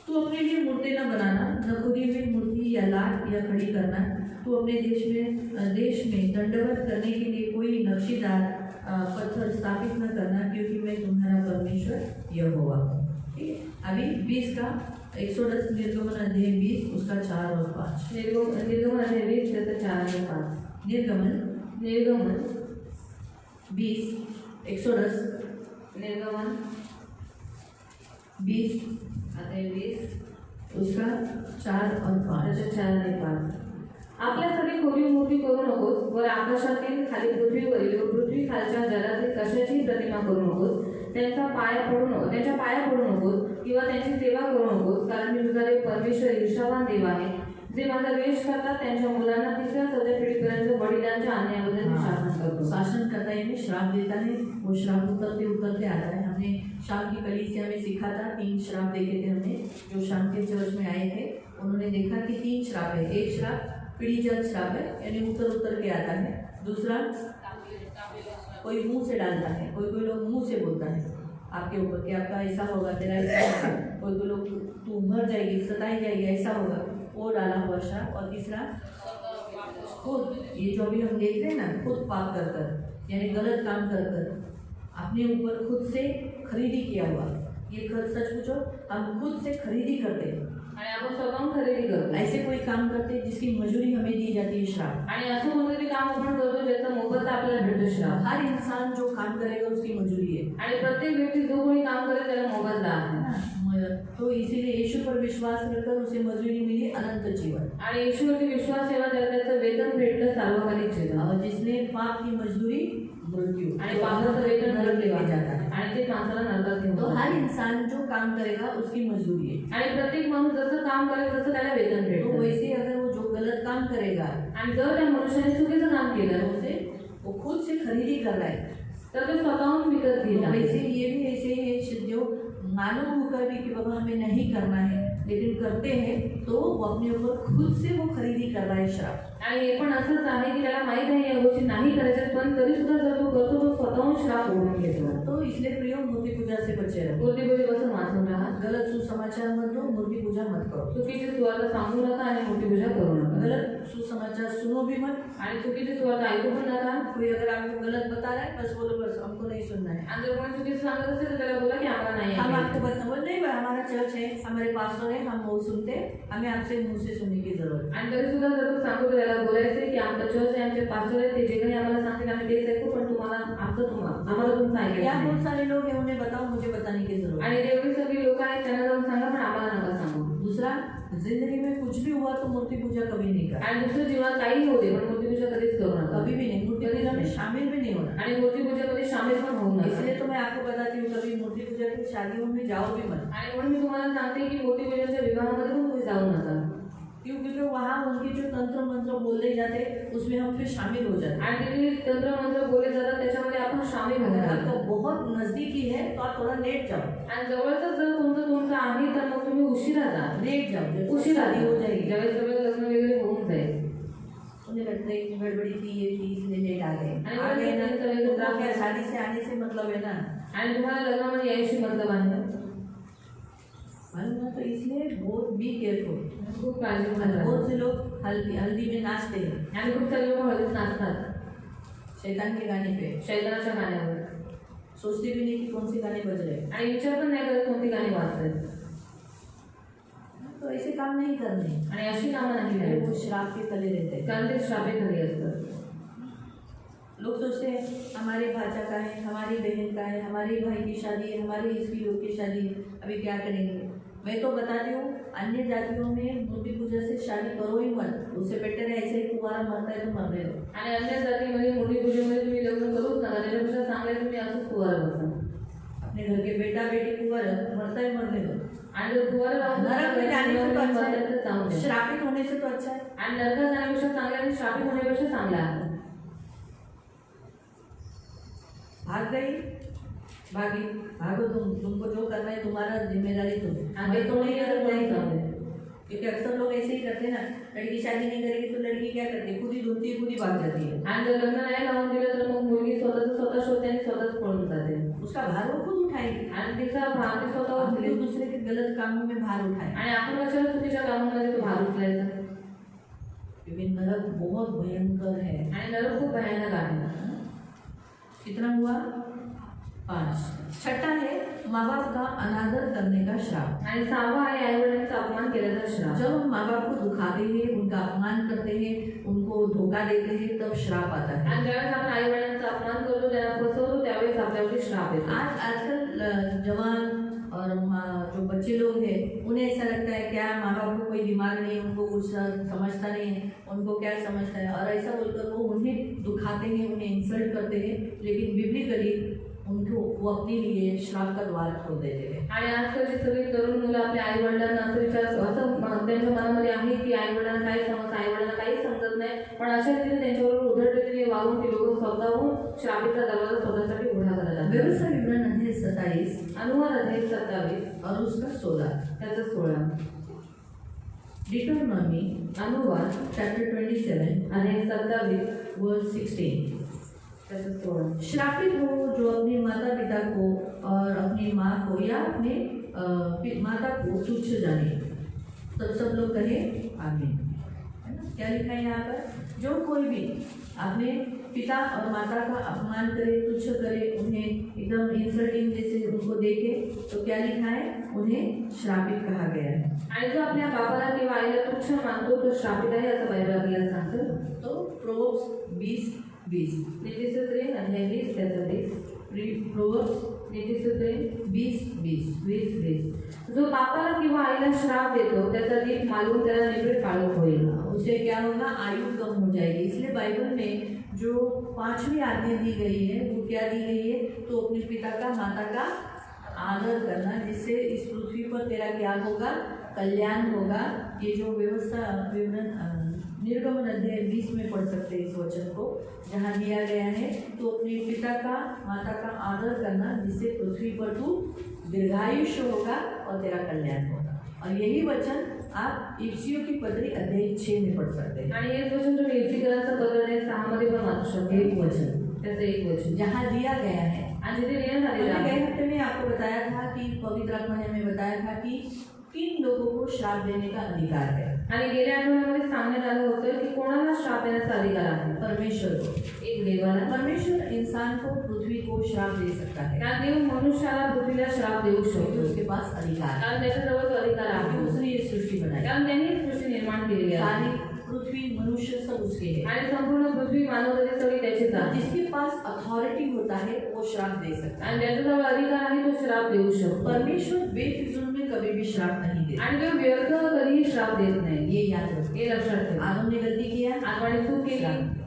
तू अपने लिए मूर्ति न बनाना, न खुदी हुई मूर्ति या लाट या खड़ी करना। तू अपने देश में दंडवत करने के लिए कोई नक्शीदार पत्थर स्थापित न करना, क्योंकि मैं तुम्हारा परमेश्वर यहोवा हूँ। ठीक है, अभी 20 का एक्सोडस निर्गमन अध्याय 20 उसका 4 और 5। निर्गमन अध्याय 20 त्याचं 4 आणि 5। निर्गमन 20 एक्सोडस निर्गमन 20 अध्याय 20 उसका 4 और 5। त्याचं 4 आणि 5। आपल्यासाठी खोली मूर्ती करू नकोस, वर आकाशातील खाली पृथ्वीवरील व पृथ्वी खालच्या जलातील कशाची प्रतिमा करू नकोस, त्यांच्या पाया पडू नकोस किंवा त्यांची सेवा करू नकोस, कारण मी तुझा देव परमेश्वर ईर्ष्यावान देव आहे, जे माझा द्वेष करतात त्यांच्या मुलांना 3-4 पिढीपर्यंत वडिलांच्या अन्यायाबद्दल मी शासन करतो. शासन करता है यानी श्राप देता है, वो श्राप उतरते उतरते आता है. हमने शाम की कलीसिया में सीखा था, 3 श्राप देखे थे हमने. जो शाम के चर्च में आए थे उन्होंने देखा कि 3 श्राप है. एक श्राप पीढ़ीजात श्राप है, यानी उतर उतर के आता है. दूसरा कोई मुंह से डालता है, कोई कोई लोग मुंह से बोलता है आपके ऊपर कि आपका ऐसा होगा, तेरा ऐसा होगा. कोई कोई लोग तू मर जाएगी, सताई जाएगी, ऐसा होगा, वो डाला हुआ श्राप. और तीसरा खुद, ये जो अभी हम देख रहे हैं ना, खुद पाप कर कर यानी गलत काम कर कर अपने ऊपर खुद से खरीदी किया हुआ. ये सच पूछो, हम खुद से खरीदी करते हैं. आणि आपण स्वतःहून खरेदी करतो. ऐसे कोई काम करते हैं जिसकी मजूरी हमें दी जाती है श्राप. आणि असं कोणतरी काम आपण करतो ज्याचा मोबदला आपल्याला भेटतो श्राप. हर इंसान जो काम करेगा उसकी मजूरी है. आणि प्रत्येक व्यक्ती जो कोणी काम करेल त्याला मोबदला आहे. तो इसीलिए यीशु पर विश्वास रखकर उसे मजूरी मिली अनंत जीवन. आणि येशूवरती विश्वास ठेवा त्याला त्याचं वेतन भेटलं सार्वकालिक जीवन. और जिसने पाप की मजदूरी मृत्यू, आणि पापाचं वेतन नरक लेके जाता है. आणि ते माणसाला नरकात घेऊन तो जातं. हर इंसान जो काम करेगा उसकी मजदूरी है. आणि प्रत्येक माणूस जसं काम करेल तसं त्याला वेतन तो भेटतं. वैसे अगर वो जो गलत काम करेगा आणि जर त्या मनुष्याने चुकीचं काम तो केलं उसे वो खुद से खरीदी कर रहा है. तर ते स्वतःहून विकत तो घेतात. वैसे ये भी ऐसे ही है जो मालूम होकर भी कि बाबा हमें नहीं करना है लेकिन करते हैं, तो वो अपने ऊपर खुद से वो खरीदी कर रहा है श्राप. आणि हे पण असंच आहे की त्याला माहित आहे या गोष्टी नाही करायच्या, पण तरी सुद्धा जर तो करतो तो स्वतःहून श्राप ओढून घेतो. तो इसलिए प्रियो मूर्ति पूजा से बचे रहो. मूर्तीपूजेपासून वाचून राहा. गलत सुसमाचार मत दो, मूर्ति पूजा मत करो. चुकीची सुवार्ता सांगू नका आणि मूर्तीपूजा करू नका. गलत सुसमाचार सुनो भी मत. आणि चुकीची सुवार्ता ऐकू पण नका. कोई अगर आपको गलत बता रहा है बस बोलो बस हमको नहीं सुनना है. आणि जर कोणी चुकीचं सांगत असेल तर त्याला बोला की आम्हाला नाही हम ऐकायचं. आपको बता बोल नहीं भाई हमारा चर्च है, हमारे पास्टर है, हम वो सुनते, हमें आपसे मुंह से सुनने की जरूरत. आणि तरी सुद्धा जर तू सांगतो तर त्याला बोलायचं की आमचं चर्च आहे, आमचे पास्टर आहे, ते जे काही आम्हाला सांगतील आम्ही तेच ऐकू, पण तुम्हाला आम्हाला तुमचं ऐकायचं यहाँ नाही. बहुत सारे लोग हैं, उन्हें बताओ, मुझे बताने की जरूरत. आणि एवढी सगळी लोक आहेत त्यांना जाऊन सांगा, पण आम्हाला नका सांगू. दूसरा, जिंदगी में कुछ भी हुआ तो मूर्ति पूजा कभी नहीं करना. आणि दुसरं जीवनात काही होते पण मूर्तीपूजा कधीच करू नका. कभी भी नहीं. मूर्ति पूजा में शामिल भी नहीं होना. आणि मूर्तीपूजेमध्ये सामील पण होऊ नका. इसलिए तो मैं आपको बताती हूँ कभी मूर्ति पूजा की शादियों में जाओ भी मत. आणि म्हणून मी तुम्हाला सांगते की मूर्तीपूजेच्या विवाहामध्ये पण तुम्ही जाऊ नका. क्यों? क्योंकि वहाँ उनके जो तंत्र मंत्र बोले जाते उसमें हम फिर शामिल हो जाते. आणि तिथे तंत्र मंत्र बोले जातात त्याच्यामध्ये आपण सामील अगर होणार. आपको बहुत नजदीकी है तो आप थोड़ा लेट जाओ. आणि जवळच जर तुमचं आहे तर मग तुम्ही उशिरा जा. लेट जाओ. जब उशिरा शादी हो जाएगी. ज्यावेळेस सगळं लग्न वगैरे होऊन जाईल. उन्हें लगता है कि गड़बड़ी थी, ये थी, इसलिए लेट आ गए. अरे आ गए ना, तो लेकिन तो क्या शादी से आने से मतलब है ना. आणि तुम्हाला लग्नामध्ये यायची मतलब आहे. मालूम है? तो इसलिए बहुत बी केयरफुल. खूप काळजी घ्या. बहुत से लोग हल्दी में नाचते हैं आणि खूप सारे लोक हळदीत नाचतात शैतान के गाने पे. शैतानाच्या गाण्यावर. सोचते भी नहीं कि कौन से गाने बज रहे हैं. आणि विचार पण नाही करत कोणती गाणी वाजतात. तो ऐसे काम नहीं करने. आणि अशी कामं नाही वो करायची. श्राप के तले रहते हैं. कारण ते श्रापेखाली असतात. लोग सोचते हैं हमारे भाचा का है, हमारी बहन का है, हमारे भाई की शादी है, हमारे इसकी लोग की शादी है, अभी क्या करेंगे. मैं तो बताती हूँ अन्य जातियों में मूर्ति पूजा से शादी करो ही मत. उससे बेटर है ऐसे ही कुंवारा मरता है तो मरने दो. आणि अन्य जातीमध्ये मूर्तीपूजेमध्ये तुम्ही लग्न करूच नका. त्याच्यापेक्षा चांगले तुम्ही असंच कुवारं बसा. अपने घर के बेटा बेटी कुंवारा मरता है मरने दो. आणि जर कुवारं राहून नरक में जाने से तो अच्छा तर जाऊ है. दे. श्रापित होने से तो अच्छा है. आणि नरकात जाण्यापेक्षा चांगला आणि श्रापित होण्यापेक्षा चांगला आहे. भाग गई, भागी, भागो तुमको जो करना है तुम्हारा जिम्मेदारी तुम. आगे तो नहीं कर पाएंगे. क्योंकि अक्सर लोग ऐसे ही करते हैं ना, लड़की शादी नहीं करेगी तो लड़की क्या करती है, खुद ही ढूंढती है, खुद ही भाग जाती है. आणि जर लग्न नाही लावून दिलं तर मग मुलगी स्वतः शोधते आणि स्वतःच पळून जाते. उसका भार वो खुद उठाएगी. आणि तिचा भार ती स्वतः और उचलेल. दूसरे के गलत कामों में भार उठाए. आणि आपण कशाला चुकीच्या कामामध्ये तो भार उचलायचा. क्योंकि नरक बहुत भयंकर है. आणि नरक खूप भयानक आहे. कितना हुआ? 5. छठा है माँ बाप का अनादर करने का श्राप. आणि 6वा आहे आईवडिलांचा अपमान केल्याचा श्राप. जब हम माँ बाप को दुखाते हैं, उनका अपमान करते हैं, उनको धोखा देते हैं, तब श्राप आता है. आणि ज्यावेळेस आपण आईवडिलांचा अपमान करतो त्यांना फसवतो त्यावेळेस आपल्यावरती श्राप येतो. आजकल जवान और जो बच्चे लोग हैं उन्हें ऐसा लगता है क्या माँ बाप को कोई दिमाग नहीं है, उनको कुछ समझता नहीं है, उनको क्या समझता है, और ऐसा बोलकर वो उन्हें दुखाते हैं, उन्हें इंसल्ट करते हैं. लेकिन बिब्लिकली उनको वो अपने लिए श्राप का द्वार खोल देते थे। आणि आजकालची सगळी तरुण मुलं आपल्या आई वडिलांना असं विचार त्यांच्या मनामध्ये आहे की आई वडिलांना काय समजतं, आई वडिलांना काही समजत नाही, पण अशा रीतीने त्यांच्याबरोबर उद्धटरीतीने वागून ते लोक स्वतःहून श्रापितचा दरवाजा स्वतःसाठी उघडा करत आहेत. व्यवस्था विवरण अध्याय 27 अनुवाद अध्याय 27 और उसका 16, त्याचा 16, डिटोनॉमी अनुवाद चैप्टर 27 अध्याय 27 वर्स 16। त्याचा 16। श्रापित हो जो अपने माता पिता को और अपनी माँ को या अपने माता को तुच्छ जाने। तब सब लोग कहे आमीन। है ना? क्या लिखा है यहाँ पर? जो कोई भी अपने पिता और माता का अपमान करे, तुच्छ करे, उन्हें एकदम इंसल्टिंग जैसे उनको देखे, तो क्या लिखा है? उन्हें श्रापित कहा गया है। आणि जो आपल्या बाबाला किंवा आईला तुच्छ मानतो तो श्रापित आहे असं बायबल आपल्याला सांगतं। तो प्रोवर्ब्स 20:20 नीतिसूत्रे अध्याय 20 त्याचा 20, प्रोवर्ब्स नीतिसूत्रे 20:20 20:20। जो बापाला किंवा आईला श्राप देतो त्याचा दीप मालून त्याला निबिड काळोख होईल। उसे क्या होगा? आयु कम हो जाएगी। इसलिए बाइबल में जो 5वीं आज्ञा दी गई है वो क्या दी गई है? तो अपने पिता का माता का आदर करना, जिससे इस पृथ्वी पर तेरा क्या होगा? कल्याण होगा। ये जो व्यवस्था विवरण निर्गमन अध्याय 20 में पढ़ सकते हैं इस वचन को, जहाँ दिया गया है तो अपने पिता का माता का आदर करना, जिससे पृथ्वी पर तू दीर्घायुष्य होगा और तेरा कल्याण होगा। और यही वचन आप इफ्सियों की पत्री अध्याय 6 में पढ़ सकते हैं। आणि हेच वचन तुम्ही इफिकरांचं पत्र अध्याय 6 मध्ये पण वाचू शकता। एक वचन, त्याचं एक वचन जहाँ दिया गया है। आणि जिथे लिहिण्यात आलेलं मैंने आहे गए हफ्ते में आपको बताया था कि पवित्र आत्मा ने हमें बताया था कि 3 लोगों को श्राप देने का अधिकार है। आणि गेल्या आठवड्यामध्ये सांगण्यात आलं होतं की कोणाला श्राप देण्याचा अधिकार आहे? परमेश्वर को। एक देवाला। परमेश्वर इंसान को, पृथ्वी को श्राप दे सकता है, त्या देव मनुष्याला पृथ्वीला श्राप देऊ क्योंकि शकतो उसके पास अधिकार है, कारण त्याच्याजवळ तो अधिकार क्योंकि आहे, उसने ये सृष्टि बनाई। कारण त्यांनी ही सृष्टी निर्माण केलेली आहे सारी पृथ्वी, मनुष्य सब उसके है। आणि संपूर्ण पृथ्वी मानवजाती सगळी त्याचीच आहे जिसके पास अथॉरिटी होता है वो श्राप दे सकता है। आणि ज्याच्याजवळ अधिकार आहे तो श्राप देऊ शकतो। परमेश्वर बेफिजूल में कभी भी श्राप नहीं देता, आणि तो व्यर्थ कधीही श्राप देत नाही, ये याद रखो। हे लक्षात ठेवा। आदम ने गलती किया, आदमाने चूक केली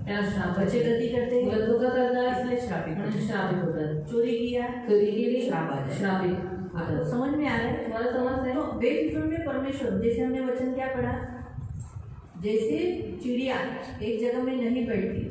त्याला श्राप, बच्चे गलती करते मुलं हैं चुका करतात इसलिए श्रापित म्हणून होते हैं। श्रापित होतात, चोरी किया, चोरी केली श्राप आ जाए। श्रापित आपको होतात। समझ में आ रहा है? तुम्हाला समजतंय? तो बेफिजूल में परमेश्वर, जैसे हमने वचन क्या पढ़ा, जैसे चिड़िया एक जगह में नहीं बैठती,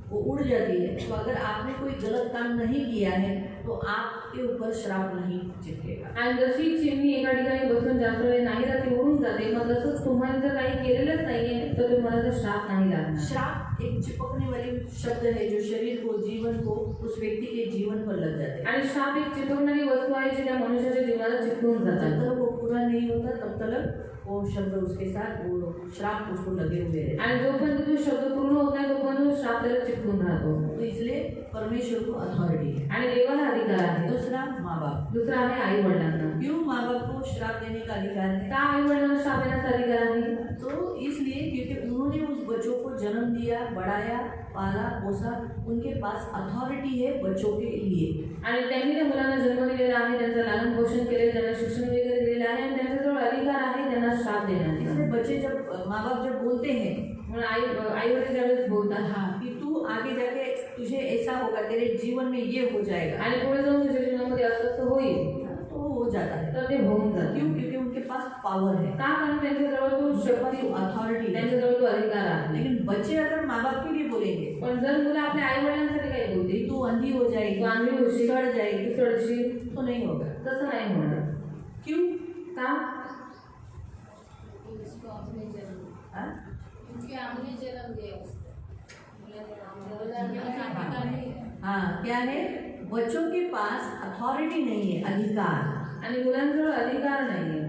वो उड़ जाती है, तो अगर आपने कोई गलत काम नहीं किया है तो आपके ऊपर श्राप नहीं चिपकेगा। आणि जशी चिमणी एका ठिकाणी बसून जास्त वेळ नाही राहत, ती उडून जाते, मग तसंच तुम्हाला जर काही केलेलंच नाहीये तर तुम्हाला तर श्राप नाही लागणार। श्राप एक चिपकने वाली शब्द है जो शरीर को, जीवन को, उस व्यक्ति के जीवन पर लग जाते हैं। आणि श्राप एक चिपकणारी वस्तू आहे जी त्या मनुष्याच्या जीवाला चिपकून जब जातात। तक वो पूरा नहीं होता तब तक वो शब्द उसके साथ, वो श्राप उसको लगे हुए रहते हैं। आणि जोपर्यंत तो शब्द पूर्ण होत नाही तोपर्यंत तो श्राप त्याला चिपकून राहतो। तो इसलिए परमेश्वर को अथॉरिटी है। आणि देवाला अधिकार आहे। दूसरा, माँ बाप। दुसरा आहे आई वडिलांना। क्यों माँ बाप को श्राप देने का अधिकार है? का आई वडिलांना श्राप देण्याचा अधिकार आहे? तो इसलिए क्योंकि उन्होंने उस बच्चों को जन्म दिया, बढ़ाया, पाला, पोसा, उनके पास अथॉरिटी है बच्चों के लिए। आणि त्यांनी त्या मुलांना जन्म दिलेला आहे, त्यांचं लालन पोषण केले, त्यांना शिक्षण वगैरे दिलेलं आहे आणि त्यांच्याजवळ अधिकार आहे त्यांना श्राप देण्याचा। इसलिए बच्चे जब, माँ बाप जब बोलते हैं, म्हणून आई वडील त्यावेळेस बोलतात हाँ, कि तू आगे जाके तुझे ऐसा होगा, तेरे जीवन में ये हो जाएगा, आणि पुढे जाऊन तुझ्या जीवनामध्ये असं होईल, तो हो जाता है। तर ते होऊन जातं। क्यों? क्योंकि उनके पास पावर है, का? कारण त्यांच्याजवळ तो शक्ती, अथॉरिटी है। त्यांच्याजवळ तो अधिकार आहे। लेकिन बच्चे अगर माँ बाप के लिए बोलेंगे, पण जर मुलं आपल्या आई वडिलांसाठी काही बोलतील, तू अंधी हो जाएगी, तू आंधळी होशील, सड़ जाएगी, तू सडशील, तो नहीं होगा। तसं नाही होणार। क्यों? का? हाँ? हाँ, क्या है? बच्चों के पास अथॉरिटी नहीं है, अधिकार। आणि मुलांजवळ अधिकार नाहीये।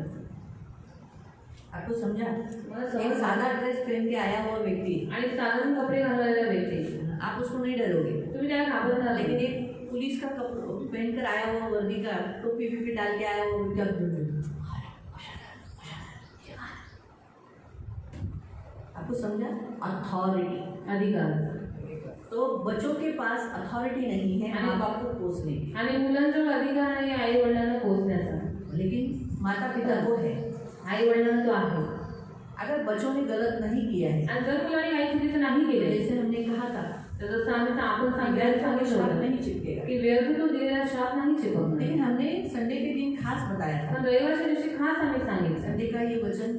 आपको समझा? मला एक समज सादा ड्रेस पहन के आया हुआ व्यक्ति, आणि साधारण कपडे घालणाऱ्या व्यक्ती आप उसको नहीं डरोगे, तुम्ही त्याला घाबरणार लेकिन नाही। एक पुलिस का कपड़ा पहनकर आया हुआ, वर्दी का टोपी भी डाल के आया हुआ, क्या आपको समझा? अथॉरिटी, अधिकार। तो बच्चों के पास अथॉरिटी नहीं है माँ बाप को पोसने की, आणि मुलांजवळ अधिकार नाही आई वडिलांना पोसण्याचा, लेकिन माता पिता को है। आई वडिलांना तो आहे। अगर बच्चों ने गलत नहीं किया है, आणि जर मुलांनी काही चुकीचं नाही केलं, जैसे हमने कहा था तर जसं आपण सांगितलं श्राप नहीं चिपकेगा। की व्यर्थ तो दिलेला श्राप नाही चिपकणार. लेकिन हमने संडे के दिन खास बताया था, पण रविवारच्या दिवशी खास आम्ही सांगितलं संडे का ये वचन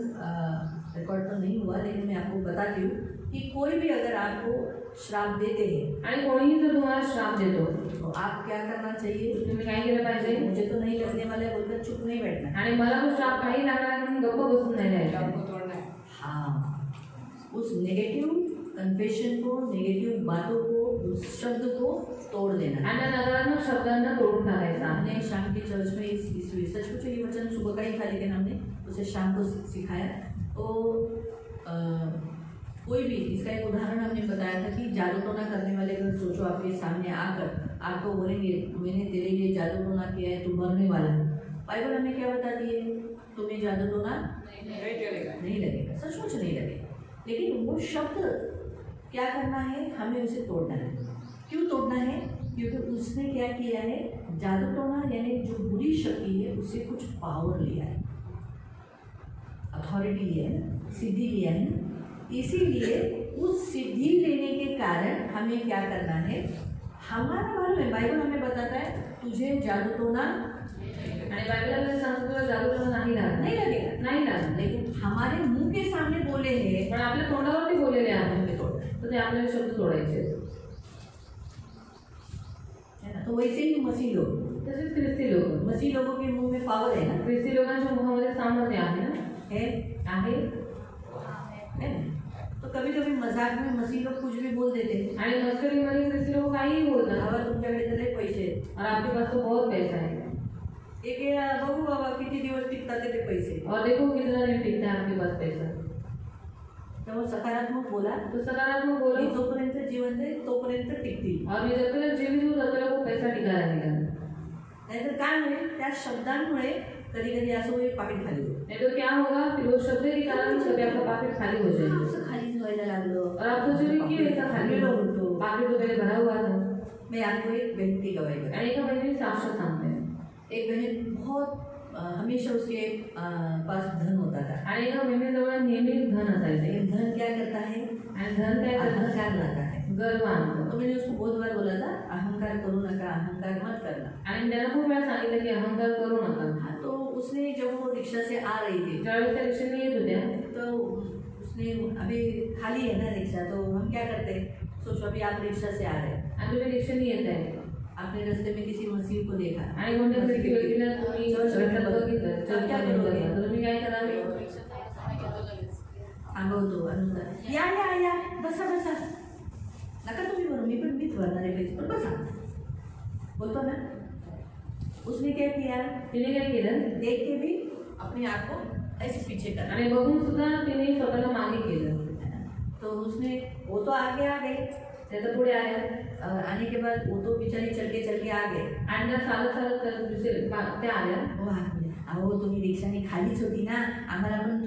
रिकॉर्ड तो नहीं हुआ, लेकिन मैं आपको बताती हूँ कि कोई भी अगर आपको श्राप देते हैं आणि कोणीही जर तुम्हाला श्राप देतो तो आप क्या करना चाहिए? तुम्ही काय केलं पाहिजे. मुझे तो नहीं लगने वाला है बोलकर चुप नहीं बैठना है। आणि मला तो श्राप काही लागणार म्हणून गप्प बसून नाही राहायचं. आपको तोड़ना है। हाँ, उस नेगेटिव कन्फेशन को, नेगेटिव बातों को, उस शब्द को तोड़ देना। आणि त्या नकारात्मक शब्दांना तोडून टाकायचा. हमने शाम की चर्च में इस सच ये वचन सुबह का ही था, लेकिन हमने उसे शाम को सिखाया। तो कोई भी इसका एक उदाहरण हमने बताया था कि जादू टोना करने वाले अगर सोचो आपके सामने आकर आपको बोलेंगे मैंने तेरे लिए जादू टोना किया है, तू मरने वाला है, बाइबल हमें क्या बताती है? तुम्हें जादू टोना नहीं चलेगा। नहीं लगेगा, सचमुच नहीं लगेगा। लेकिन वो शब्द क्या करना है? हमें उसे तोड़ना है। क्यों तोड़ना है? क्योंकि उसने क्या किया है? जादू टोना यानी जो बुरी शक्ति है उससे कुछ पावर लिया है, अथॉरिटी लिया है, सिद्धि लिया है। इसीलिए उस सिद्धि लेने के कारण हमें क्या करना है? हमारा मालूम है, बाइबल हमें बताता है तुझे जादू टोना आणि बायबलमध्ये सांगतो तुला जादू टोना नाही लागणार. नहीं लगेगा, नाही लागणार. लेकिन हमारे मुंह के सामने बोले हैं पण आपल्या तोंडावरती बोललेले आहे हमें तोड़ना तर ते आपल्याला शब्द तोडायचे. है ना। तो वैसे ही मसीह लोग, तसेच ख्रिस्ती लोक, मसीह लोगों के मुंह में पावर है ना, ख्रिस्ती लोकांच्या मुखामध्ये सामर्थ्य आहे ना, है आहे. ना। तो कभी कभी मजाक में मसीह लोग कुछ भी बोल देते हैं, आणि मस्करीमध्ये ख्रिस्ती लोक काहीही बोलतात. बाबा तुमच्याकडे तर लय पैसे आहेत, और आपके पास तो बहुत पैसा है एक बघू बाबा किती दिवस टिकतात ते पैसे। और देखो कितना दिन टिकता है आपके पास पैसा. त्यामुळे सकारात्मक बोला, तो सकारात्मक मी बोलो जोपर्यंत जीवन आहे तोपर्यंत टिकतील। और मी जब तक जीवित हूँ तब तक वो पैसा टिका रहेगा. नाहीतर काय होईल? त्या शब्दांमुळे कधी कधी असं होईल पाकिट खाली होईल, नहीं तो क्या होगा फिर वो शब्द के कारण कभी आपका पॉकेट खाली हो जाएगा असं खाली व्हायला लागलं और आप सोचोगे कि ऐसा खाली हो तो पॉकेट तो पहले भरा हुआ था. मैं आपको एक बहन की गवाही बताऊं। आणि एका बहिणी साक्ष सांगते हैं. एक बहन बहुत हमेशा उसके पास धन होता था, आणि एका बहिणीजवळ नेहमीच धन असायचे. लेकिन धन क्या करता है? आणि धन काय करतं? अहंकार लाता है। गर्व आणतं. तो मैंने उसको बहुत बार बोला था अहंकार करो नका, अहंकार मत करना। आणि त्याला खूप वेळा सांगितलं की अहंकार करू नका. हाँ, तो उसने जब वो रिक्शा से आ रही थी ज्यावेळेस त्या रिक्षाने येत होत्या तो उसने अभी खाली है ना रिक्शा, तो हम क्या करते हैं? सोचो अभी आप रिक्शा से आ रहे हैं, आणि तुम्ही रिक्षाने येत आहे आपने रास्ते में किसी मसीह को देखा, आणि कोणत्या तरी व्यक्तीला तुम्ही चर्च में रस्त्यात बघितलं क्या चर्चा करोगे? तर तुम्ही काय कराल? थांबवतो आणि या या या बसा बसा, नका तुम्ही भरू, मीच भरणार आहे पैसे, पण बसा बोलतो ना। उसने क्या किया? तिने काय केलं? देख के भी अपने आप को ऐसे पीछे कर, आणि बघून सुद्धा तिने स्वतःला मागे केलं. तो उसने वो तो आगे आ गए, त्याचं पुढे आल्या आने के बाद वो तो बेचारी चल के आ गए। आणि त्या चालत चालत त्या आल्या. वो हात म्हणे, अहो तुम्ही रिक्षाने खालीच होती ना, आम्हाला पण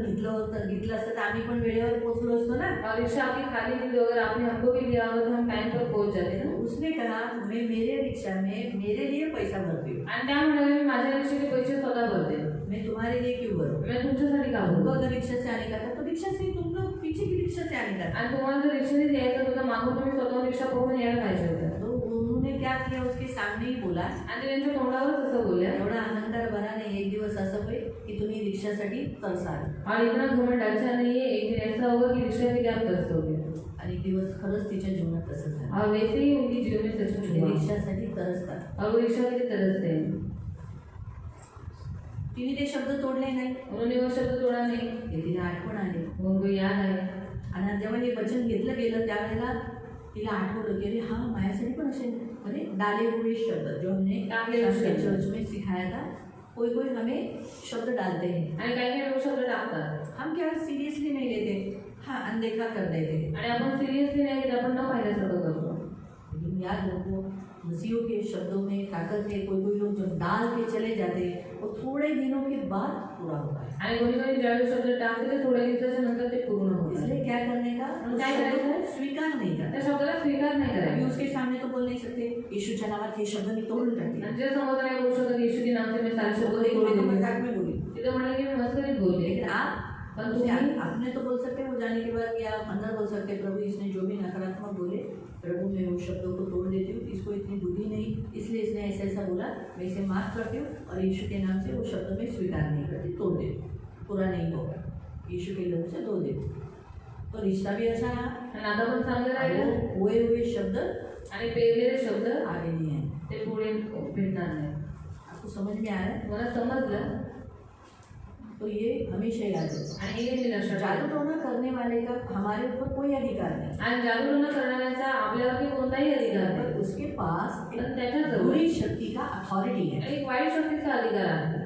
घेतलं असतं तर आम्ही पण वेळेवर पोहोचलो असतो ना। और रिक्शा आपकी खाली थी तो अगर आपने हमको भी लिया होगा तो हम टाइम पर पहुंच जाते ना. उसने कहा मैं मेरे रिक्शा में मेरे लिए पैसा भरती हूँ, आणि त्या म्हणाले मी माझ्या रिक्षाचे पैसे स्वतः भरते, मैं तुम्हारे लिए क्यों भरूँ? मैं तुमच्यासाठी का हमको भरू? अगर रिक्शा से आने का था तो रिक्शा से तुम लोग पीछे की रिक्शा से आने का था। आणि तुम्हाला जर रिक्षाने यायचं होतं मागून तुम्ही स्वतः रिक्षा पकडून यायला पाहिजे होतं. तो उन्होंने क्या किया? उसके सामने ही बोला, आणि ते त्यांच्या तोंडावरच असं बोलल्या. एवढा अहंकार बरा नाही, एक दिवस असं होईल की तुम्ही रिक्षासाठी तरसाल, और इतना घमंड अच्छा नहीं है, एक दिन ऐसा होगा कि रिक्शा के लिए आप तरसोगे. आणि एक दिवस खरंच तिच्या जीवनात तसं झालं, और वैसे ही उनकी जीवन में सच ते हुआ रिक्षासाठी तरसतात। और वो रिक्शा के लिए तरसते हैं. तिने ते शब्द तोडले नाही, उन्होंने वो शब्द तोड़ा नहीं, हे तिला आठवण आली, उनको याद आया. आणि जेव्हा हे वचन घेतलं गेलं त्यावेळेला तिला आठवलं की अरे हा माझ्यासाठी पण असे म्हणजे डाले हुए शब्द जो हमने डाले हुए शब्द चर्च में सिखाया था, कोई कोई हमें शब्द डालते हैं, आणि काही काही लोक शब्द टाकतात हम क्या सीरियसली नहीं लेते, हाँ अनदेखा कर देते हैं। आणि आपण सिरियसली नाही घेत, आपण न पाहिल्यासारखं करतो. लेकिन याद रखो मसीहों के शब्दों में ताकत है, कोई लोग जब डाल के चले जाते हैं वो थोड़े दिनों के बाद पूरा होता है। आणि कोणी कोणी ज्यावेळी शब्द टाकते ते थोड्या दिवसाच्या नंतर ते पूर्ण होतात. इसलिए क्या करने का? क्या करायचं? स्वीकार नहीं करना। त्या शब्दाला स्वीकार नाही अभी करायचा. उसके सामने तो बोल नहीं सकते यीशुच्या नावात हे शब्द मी तोडून टाकले, आणि जे समोर नाही बोलू शकत येशू के नाम से मैं सारे शब्द वो देखो तोड़ मैं तो देंगे. मजाक में बोली, तिथं म्हणाले की मी मस्करीत बोलले. लेकिन आप पण उसे तुम्ही आपने तो बोल सकते हो जाने के बाद, या अंदर बोल सकते प्रभु इसने जो भी नकारात्मक बोले प्रभु मैं उन शब्दों को तोड़ देती हूँ, इसको इतनी बुद्धि नहीं, इसलिए इसने ऐसा ऐसा बोला, मैं इसे माफ करती हूँ और यीशु के नाम से वो शब्द मैं स्वीकार नहीं करती, तोड़ देती हूँ, पूरा नहीं होगा, यीशु के नाम से तोड़ देती हूँ, तो रिश्ता भी अच्छा रहा। आणि आता पण चांगलं राहिलं वो हुए हुए शब्द आणि पेरलेले शब्द आगे नहीं है। ते पुढे भेटणार नाही. आपको समझ में आ रहा है? मला समजलं तो ये हमेशा याद रखो। आणि हे नेहमी लक्षात जादू ठेवा. टोना करने वाले का हमारे ऊपर कोई अधिकार नहीं, आणि जागरूक करणाऱ्याचा आपल्यावरती कोणताही अधिकार नाही. पर उसके पास पण त्याच्याजवळ बुरी शक्ति का अथॉरिटी है। एक वाईट शक्तीचा अधिकार आहे.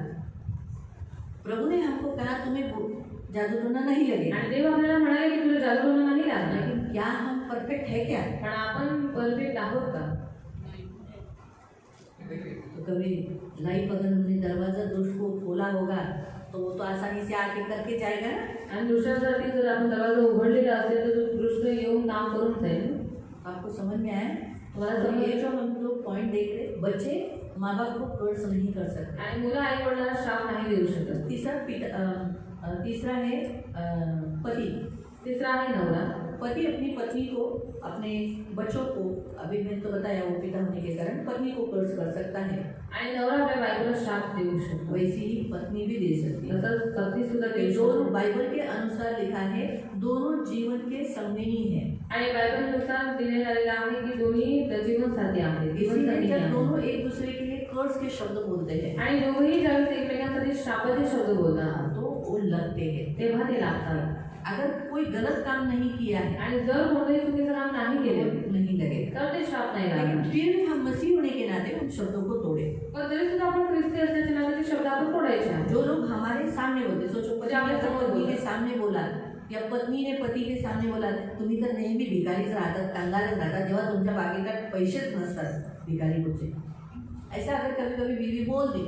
प्रभु ने हमको कहा तुम्हें जादू टोना नहीं लगेगा, आणि देव आपल्याला म्हणाले की तुला जादू नाही लागणार. लेकिन क्या हम परफेक्ट है क्या? पण आपण परफेक्ट आहोत का? तो कभी लाइफ अगर हमने दरवाजा दोस्त को खोला होगा तो वो तो आसानी से आके करके जाएगा ना। आणि दुसऱ्यासाठी जर आपण दरवाजा उघडलेला असेल तर तो दृष्ट येऊन काम करून जाईल. आपको समझ में आया? तुम्हाला तो ये समज जो हम लोग पॉइंट देख रहे, बच्चे माँ बाप को कर्ज नहीं कर सकते। आणि मुलं आई वडिलांना श्राप नाही देऊ शकत. तीसरा है पति। तिसरा आहे नवरा. पति अपनी पत्नी को, अपने बच्चों को, अभी मैंने तो बताया वो पिता होने के कारण पत्नी को कर्ज कर सकता है, आणि नवरा आपल्या बायकोला श्राप देऊ शकतो. वैसी ही पत्नी भी दे सकती है। तसंच पत्नी सुद्धा देऊ दोनों शकतो. बाइबल के अनुसार लिखा है, दोनों जीवन के संगिनी है। आणि बायबलनुसार दिलेलं आलेलं आहे की दोन्ही जीवनसाथी आहेत. इसीलिए जीवनसाथी जब आहेत. दोनों एक दूसरे के लिए कर्ज के शब्द बोलते हैं आणि दोघंही ज्यावेळेस एकमेकांसाठी श्रापाचे शब्द बोलतात तो वो लगते हैं। तेव्हा ते लागतात. अगर कोई गलत काम नहीं किया है आणि जर कोणतंही चुकीचं काम नाही तो केलं नहीं लगेगा, तर ते श्राप नाही लेकिन लागणार. फिर भी हम मसीह होने के नाते उन शब्दों को तोड़े। पण तरी सुद्धा आपण ख्रिस्ती असल्याच्या नात्याने ते शब्द आपण तोडायचे आहेत. जो लोग हमारे सामने बोलते, सोचो पति आपल्या ने समोर पत्नी बोलतात. के सामने बोला या पत्नी ने पती के सामने बोला, तुम्ही तर नेहमी भिकारीच राहतात, कांगारच राहतात, जेव्हा तुमच्या बागेत पैसेच नसतात भिकारी होते, ऐसा अगर कभी कभी बीवी बोल दी,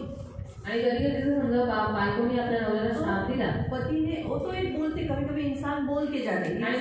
आणि कधी कधी जर समजा बायकोने आपल्या नवऱ्याला श्राप दिला पति ने, वो तो एक बोलते, कभी कभी इंसान बोल के जाते हैं, आणि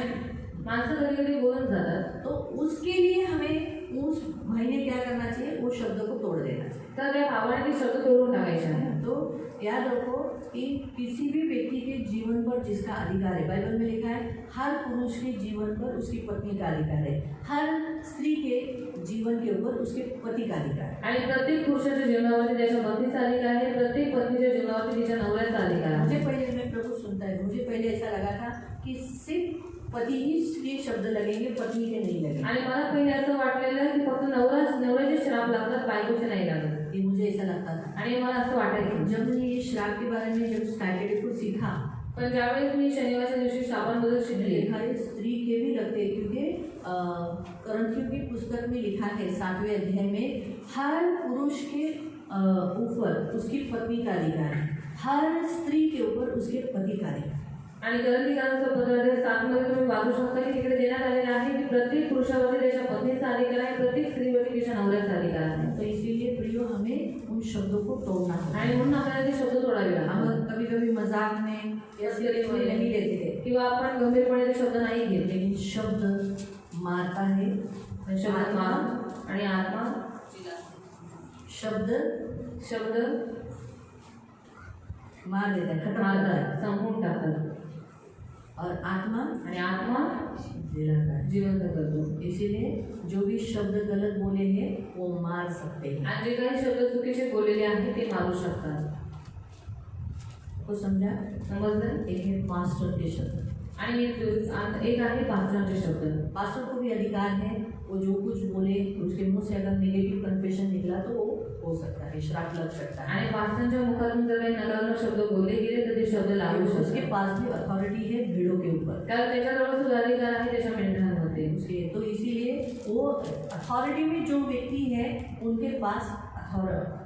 माणसं कधी कधी बोलून जातात, तो उसके लिए हमें उस महीने क्या करना चाहिए, वो शब्द को तोड़ देना चाहिए। तर त्या भावाने ते शब्द तोडून टाकायचे आहे. तो याद रखो कि किसी भी व्यक्ति के जीवन पर जिसका अधिकार है, बाइबल में लिखा है हर पुरुष के जीवन पर उसकी पत्नी का अधिकार है, हर स्त्री के जीवन के ऊपर उसके पति का अधिकार है। आणि प्रत्येक पुरुषाच्या जीवनावरती त्याच्या पत्नीचा अधिकार आहे, प्रत्येक पत्नीच्या जीवनावरती तिच्या नवऱ्याचा अधिकार आहे. मुझे पहले, मैं प्रभु सुनता है, मुझे पहले ऐसा लगा था कि सिर्फ पति ही के शब्द लगेंगे, पत्नी के नहीं लगेंगे, आणि मला पहिले असं वाटलेलं की फक्त नवऱ्याचे श्राप लागतात, बायकोचे नाही लागत. ये मुझे ऐसा लगता था। आणि मला असं वाटायचं. जब मैंने ये श्राप के बारे में जब सैटरडे को सीखा, पण ज्यावेळेस मी शनिवारच्या दिवशी श्रापांबद्दल शिकली, लिखा है स्त्री के भी लगते हैं, क्योंकि करंथियों की पुस्तक में लिखा है 7वें अध्याय में, हर पुरुष के ऊपर उसकी पत्नी का अधिकार है, हर स्त्री के ऊपर उसके पति का अधिकार। आणि गलतीकारांचं पत्र 7 मध्ये तुम्ही वाचू शकता की तिकडे देण्यात आलेलं आहे की प्रत्येक पुरुषावरती त्याच्या पत्नीचा अधिकार आहे, प्रत्येक स्त्रीवरती तिच्या नवऱ्याचा अधिकार आहे. तो इसीलिए प्रियो हमें उन शब्दों को तोड़ना होगा। आणि म्हणून आपल्याला ते शब्द तोडावे लागतात. हम कभी कभी मजाक में या सीरियस में नहीं लेते थे, किंवा आपण गंभीरपणे ते शब्द नाही घेत. लेकिन शब्द मारता है, शब्द मार आणि आत्मा, शब्द शब्द मार देता है, खत्म करता है, मारतात, संपवून टाकतात, और आत्मा आणि आत्मा जिलाता है। जिवंत करतो. इसीलिए जो भी शब्द गलत बोले हैं वो मार सकते हैं। आणि जे काही शब्द चुकीचे बोललेले आहेत ते मारू शकतात. को समझा? समजलं? एक है पास्टर के शब्द, आणि एक आहे पास्टरचे शब्द. पास्टर को भी अधिकार है, वो जो कुछ बोले उसके मुंह से अगर नेगेटिव कन्फेशन निकला तो वो हो सकता है, श्राप लग सकता है, आणि पास्टरच्या मुखातून जर काही नकारात्मक शब्द बोलले गेले तर ते शब्द लागू उसके शकतात. पास भी अथॉरिटी है भीड़ों के ऊपर, कारण त्याच्याजवळ सुद्धा अधिकार आहे त्याच्या मेंढरांमध्ये. उसके तो इसीलिए वो अथॉरिटी में जो व्यक्ती है उनके पास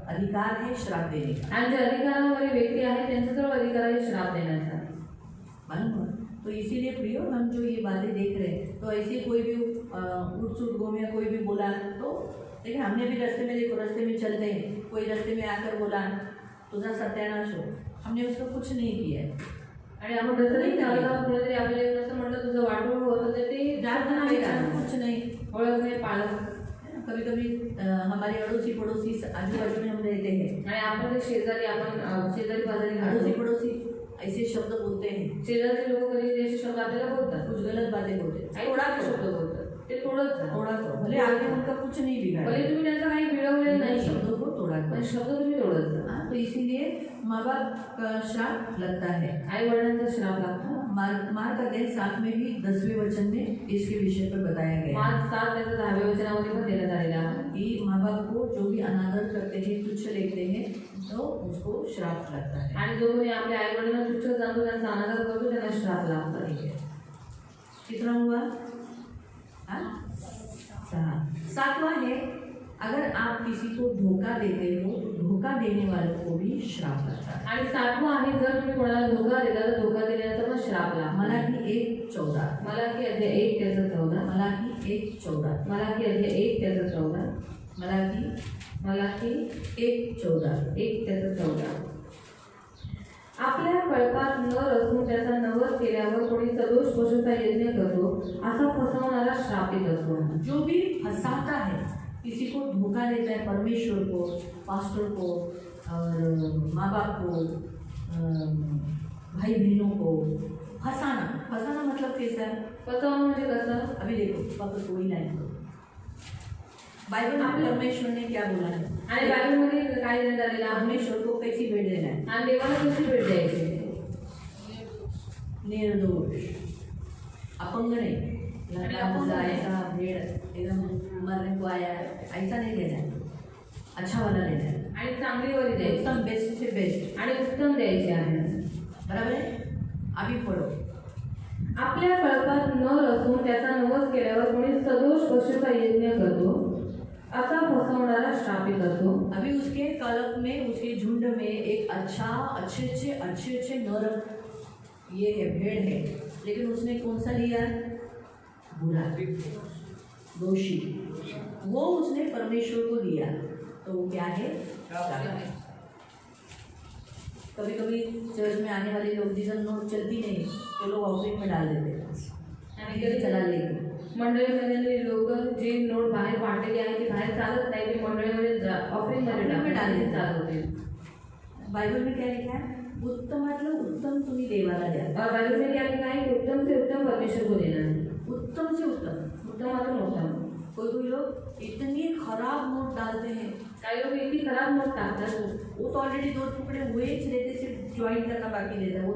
अधिकार है श्राप देने का, आणि जे अधिकारांवाले व्यक्ती आहेत त्यांच्याजवळ अधिकार आहे श्राप देण्याचा. मालूम हुआ? तो इसीलिए प्रियो हम जो ये बातें देख रहे हैं, तो ऐसे कोई भी उठ सुट गोमिया कोई भी बोला तो देखिए, हमने भी रास्ते में, देखो रास्ते में चलते हैं, कोई रास्ते में आकर बोला तुझा सत्यानाश हो, हमने उसको कुछ नहीं किया है, आणि आपण तसं नाही चालत कोणीतरी आपल्या येऊन असं म्हटलं तुझं वाटोळ होतं तर ते जात नाही नहीं करणार. कुछ नहीं। ओळख नाही पाळत. कभी कभी हमारे अड़ोसी पड़ोसी आजू बाजू में हम रहते हैं, आणि आपण ते शेजारी पाजारी अड़ोसी पड़ोसी ऐसे शब्द बोलते हैं, शेजारचे लोक कधी असे शब्द आपल्याला बोलतात, कुछ गलत बातें बोलते हैं, काही थोड़ा खोटे करो, शब्द बोलतात, ते थोडंच जा. थोड़ा करो, भले आगे उनका कुछ नहीं बिगाड़ा, भले तुम्ही त्यांचा काही बिघडवलेलं नाही, शब्दों को थोड़ा पण करो. शब्द तुम्ही तोडत जा. हाँ, तो इसीलिए माँ बाप का श्राप लगता है. आई वडिलांचा श्राप लागतो. मार्क अध्याय 7 में भी 10वें वचन में इसके विषय पर बताया गया है मार्क 7 त्याच्या 10व्या वचनामध्ये पण देण्यात आलेला आहे कि माँ बाप को जो भी अनादर करते हैं, तुच्छ लेते हैं, तो उसको श्राप लगता है. आणि जो कोणी आपल्या आई वडिलांना तुच्छ जाणतो, त्यांचा अनादर करतो, त्यांना श्राप लागतो. ठीक है. कितना हुआ? हाँ? 7वां है, अगर आप किसी को धोखा देते हो, धोखा देने वालों को भी श्राप लगता है. आणि 7वां आहे, जर तुम्ही कोणाला धोका दिला तर धोका दिल्यानंतर पण श्राप लागतो. मलाकी 1:14. मलाकी अध्याय 1 त्याचा 14. मलाकी 1:14. मलाकी अध्याय 1 त्याचा 14. मलाकी 1:14. 1 त्याचा 14. आपल्या कळपात न रचून त्याचा नवस केल्यावर कोणी सदोष पशुचा यज्ञ करतो, असा फसवणारा श्रापित असतो. जो भी फंसाता है, किसी को धोखा देता है, परमेश्वर को, पास्टर को और माँ बाप को, भाई बहनों को फंसाना मतलब कैसा है? फसवणं म्हणजे कसं? अभी देखो वापस वही लाइन को, बाइबल में परमेश्वर ने क्या बोला है? आणि बायबलमध्ये काय देण्यात आलेलं आहे? परमेश्वर को कैसी भेंट देना है? आणि देवाला कशी भेट द्यायची? निर्दोष, अपंग नहीं, ऐसा भेड़ एकदम मरने को आया है, ऐसा नहीं लेना है, अच्छा वाला लेना है, आणि चांगली वरी द्यायची, एकदम बेस्ट से बेस्ट. आणि उत्तम द्यायची आहे. बराबर है? अभी पढ़ो. आपल्या कळपात न रचून त्याचा नवस केल्यावर कोणी सदोष पशुचा यज्ञ करतो, असा फसवणारा श्रापित असतो. अभी उसके कलप में, उसके झुंड में एक अच्छे नर ये है, भेड़ है, लेकिन उसने कौन सा लिया? बुरा, दोषी. वो उसने परमेश्वर को दिया, तो वो क्या है? कभी कभी चर्च में आने वाले लोग जिधर नोट चलती नहीं तो लोग ऑफरिंग में डाल देते हैं, आणि कधी चला लेके. मंडळीमध्ये लोक जे नोट बाहेर वाटलेली आहे ती बाहेर चालत नाही, ते मंडळीमध्ये ऑफरिंगमध्ये डालले चालवते. बाइबल में क्या लिखा है? उत्तम मतलब उत्तम तुम्हें देवाला द्या. और बाइबल में क्या लिखा है कि उत्तम से उत्तम परमेश्वर को देना है. उत्तम से उत्तम. उत्तम मतलब उत्तम. कोई लोग इतनी खराब नोट डालते हैं, काही लोक इतनी खराब नोट टाकतात, वो तो ऑलरेडी 2 टुकड़े हुए ही रहते, सिर्फ ज्वाइन करना बाकी रहता है.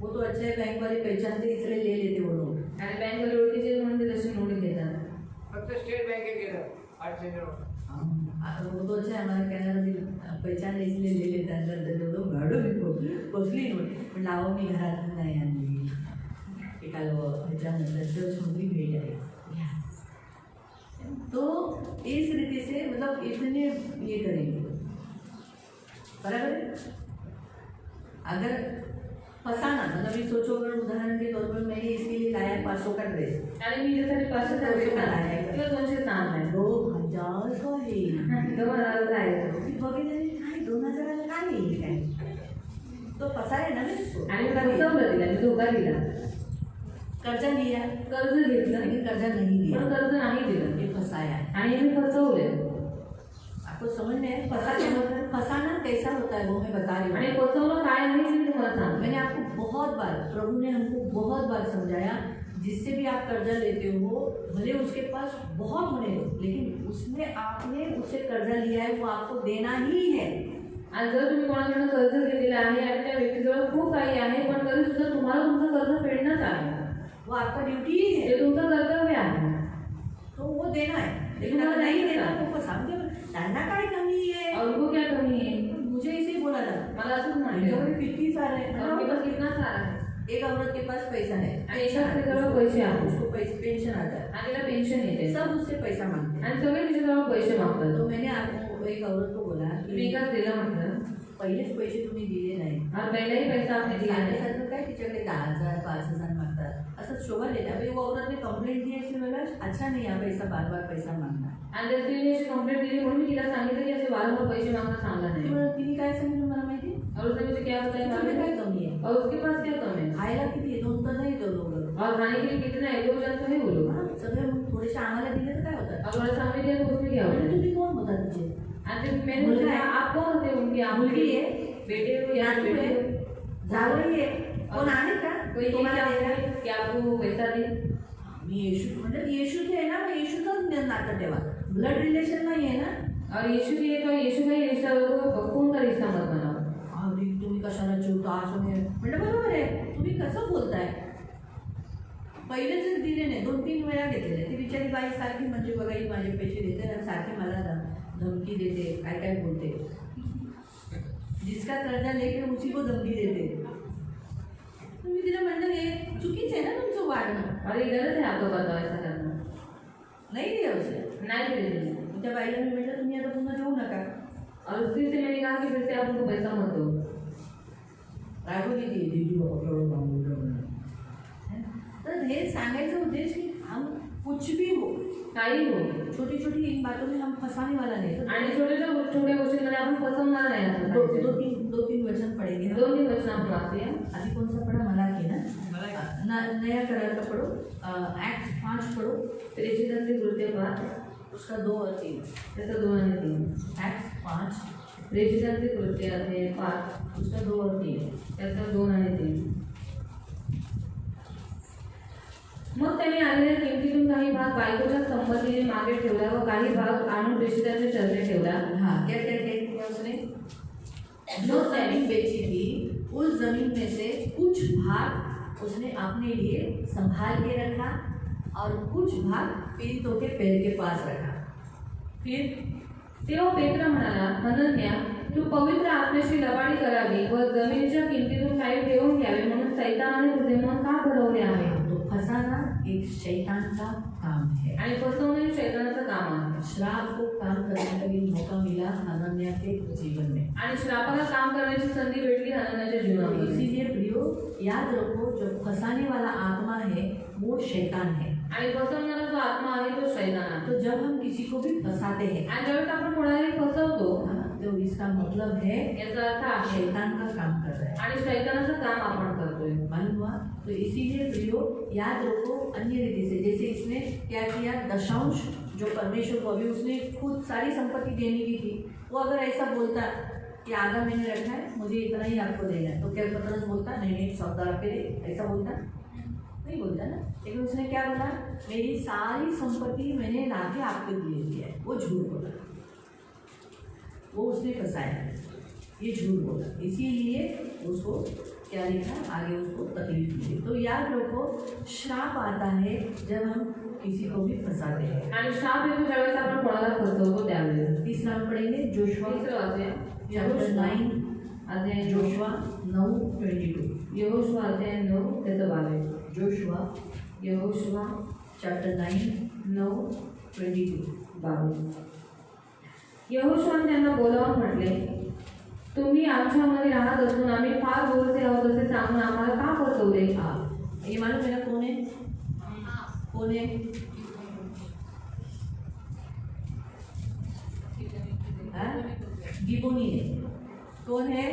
वो तो अच्छा है, बैंक वाले पहचानते इसलिए ले लेते वो लोग. आणि बँक वाले ओळखीचे म्हणून ते तशी नोट घेतात. फक्त स्टेट बँकेत गेलं 800 वो तो अच्छा है, हमारा कॅनरा पहचान इसलिए ले लेता है. लोक गाडो कसली नोट पण लावा मी घरात नाही आणली, एकाला ह्याच्यानंतर चर्चमध्ये भेट आहे. तो इस रीति से मतलब इतने ये करेंगे. बराबर है? अगर फंसाना मतलब ये सोचो, अगर उदाहरण के तौर पर मैंने इसके लिए लाया 500 का ड्रेस, आणि मी त्यासाठी 500चा ड्रेस आणलाय किंवा 200 आणलाय, 2000 का है, 2000 आहे, बघितलं काय 2000 काय येईल काय, तो फसाया ना मी उसको. आणि मी फसवलं तिला, मी धोका दिला. कर्जा लिया, कर्ज घेतलं, लेकिन कर्जा नहीं दिया, पण कर्ज नाही दिलं, ये फसाया है. आणि मी फसवले. आपको समझ में है फसाना कैसा होता है? वो मैं बता रही आणि हूँ. फसवणं काय आहे ते मी तुम्हाला सांगते. मैंने आपको बहुत बार, प्रभु ने हमको बहुत बार समझाया, जिससे भी आप कर्जा लेते हो भले उसके पास बहुत होने दो, लेकिन आपने उससे कर्जा लिया है वो आपको देना ही है. आणि जर तुम्ही कोणाकडून कर्ज घेतलेलं आहे आणि त्या व्यक्तीजवळ खूप काही आहे, पण तरी सुद्धा तुम्हाला तुमचं कर्ज फेडणंच आहे, वो आपका ड्यूटी ही है, ते तुमचं कर्तव्य आहे, तो वो देना है. लेकिन अगर नहीं देना तो फंसा दो. त्यांना काय कमी है? और उनको क्या कमी है? मुझे इसे बोला था, मला असंच म्हटलं, मेरे कितनी सारे आपके पास कितना सारा है, एक औरत के पास पैसा है, आणि एका स्त्रीजवळ पैसे आहेत, उसको पेंशन आता है, आणि तिला पेन्शन येते, सब उससे पैसा मांगते हैं. आणि सगळे तिच्याजवळ पैसे मागतात. तो मैंने आपको एक औरत को बोला मी की एकाच दिलं म्हटलं, पहिलेच पैसे तुम्ही दिले नाही, और पहिलाही पैसा आपने दिया नाही, सारखं काय तिच्याकडे 10,000 5,000 मागतात, असं शोभा देतात. अभी वो औरत ने कंप्लेंट दी ऐसी बोला अच्छा नहीं है पैसा बार बार पैसा मांगना. आणि त्या स्त्रीने अशी कंप्लेंट दिली म्हणून मी तिला सांगितलं की असे वारंवार पैसे मागणं चांगलं नाही. तिने काय सांगितलं मला माहिती? और उसने मुझे क्या बताया तुझ्याकडे मालूम काय है? कमी आहे? और उसके पास क्या कम है, खायला किती आहे? 2 तर नाही तो लोक. और खाने के लिए कितना है, 2 जन तो है वो लोग, सगळे थोडेसे आम्हाला दिले तर काय होतं? और थोड़ा सामने दिया तो उसने क्या होता है. तुम्ही कोण होता तिचे? आणि मैंने पूछा आप कौन होते उनके, आप मुलगी है, बेटे हो या नातू बेटे है, हो, जावई आहे कोण आहे का कोई तुम्हाला क्या द्यायला? कि आपको पैसा दे? मी येशू म्हणजे येशूच आहे ना मग येशूचंच नातं ठेवा ब्लड रिलेशन नाही आहे ना और यीशु की तो यीशु का ही रिश्ता होगा, कौन का रिश्ता मत बनाओ। अरे तुम्ही कशाला चिवता असं म्हणजे बरोबर आहे तुम्ही कसं बोलताय पहिलेच दिले नाही 2-3 वेळा घेतलेले ती बिचारी बाई सारखी म्हणजे बघा ही माझे पैसे देते आणि सारखी मला धमकी देते काय काय बोलते जिसका कर्जा लेके उसी को धमकी देते तुम्ही तिला म्हणलं हे चुकीचं आहे ना तुमचं वाढणं और ये गलत है आपको बताओ ऐसा करना। नाही दिले औषध नहीं दे त्या बाईला मी म्हटलं तुम्ही आता पुन्हा देऊ नका और उसी से मैंने कहा कि फिर से आप उनको पैसा मत दो। रागवली ती दीदी बाबा एवढं मागून तर हे सांगायचा उद्देश की हम कुछ भी हो काही हो छोटी छोटी इन बातों में हम फंसाने वाला नहीं आणि छोट्या गोष्टींमध्ये आपण फसवणार नाही असं दो सांगायचं। दो तीन वचन पढ़ेंगे हम। 2-3 वचन आपण वाचूया। अभी कौन सा पढ़ा मलाकी ना नया करार का पढ़ो एक्ट 5 पढ़ो प्रेषितांचे कृत्य 5 उसका 2 और 3 त्याचा 2 आणि 3। एक्ट 5 प्रेषितांचे कृत्य आहे 5 उसका 2 और 3 त्याचा 2 आणि 3। मग त्याने आलेल्या किमतीतून काही भाग बायकोच्या संपत्तीने मागे ठेवला व काही भाग आणून प्रेषितांच्या चरणी ठेवला। हाँ क्या क्या क्या किया उसने जो जमीन बेची थी उस जमीन में से कुछ भाग उसने अपने लिए संभाल के रखा और कुछ भाग पीड़ितों के पैर के पास रखा फिर तेव्हा पेत्र म्हणाला, हनन्या, तू पवित्र आत्म्याशी लबाडी करावी व जमिनीच्या किमतीतून काही ठेवून घ्यावे म्हणून सैतानाने तुझे मन का भरवले आहे? तो फंसाना एक शैतान का काम है आणि फसवणे हे शैतानाचं काम आहे। श्राप को काम करने का भी मौका मिला हनन्या के जीवन में आणि श्रापाला काम करण्याची संधी भेटली हनन्याच्या तो जीवनामध्ये। इसीलिए प्रियो याद रखो जो फंसाने वाला आत्मा है वो शैतान है आणि फसवणारा जो आत्मा आहे तो शैतान आहे। तो जब हम किसी को भी फंसाते हैं आणि ज्यावेळेस आपण कोणालाही फसवतो तो इसका मतलब है याचा अर्थ आहे शैतान का काम कर रहा है आणि शैतानाचं काम आपण करतोय। मालूम हुआ तो इसीलिए प्रियो याद रखो अन्य रीति से जैसे इसने क्या किया दशांश जो परमेश्वर को अभी उसने खुद सारी संपत्ति देने की थी वो अगर ऐसा बोलता कि आधा मैंने रखा है मुझे इतना ही आपको देना है तो क्या पतरस बोलता नहीं 100 पे दे ऐसा बोलता नहीं बोलता ना लेकिन उसने क्या बोला मेरी सारी संपत्ति मैंने लाके आपके लिए दिया है वो झूठ बोला वो उसने फंसाया ये झूठ बोला इसीलिए उसको क्या लिखा आगे उसको तकलीफ मिली तो याद रखो श्राप आता है जब हम किसी को भी फंसाते हैं आणि श्राप येतो ज्यावेळेस आपण कोणाला फसवतो त्यावेळेस। तीसरा पढ़ेंगे जोशुआ तिसरं वाचूया चैप्टर 9 अध्याय जोशुआ 9:22 यहोशुआ अध्याय 9 त्याचं 22। Joshua Yehoshua chapter 9:22 22। यहोशुआने त्यांना बोलावून म्हटले, तुम्ही आमच्यामध्ये राहत असून आम्ही फार दूरचे आहोत असे सांगून आम्हाला का फसवले? ये मालूम मेरा कौन है गिबोनी है कौन है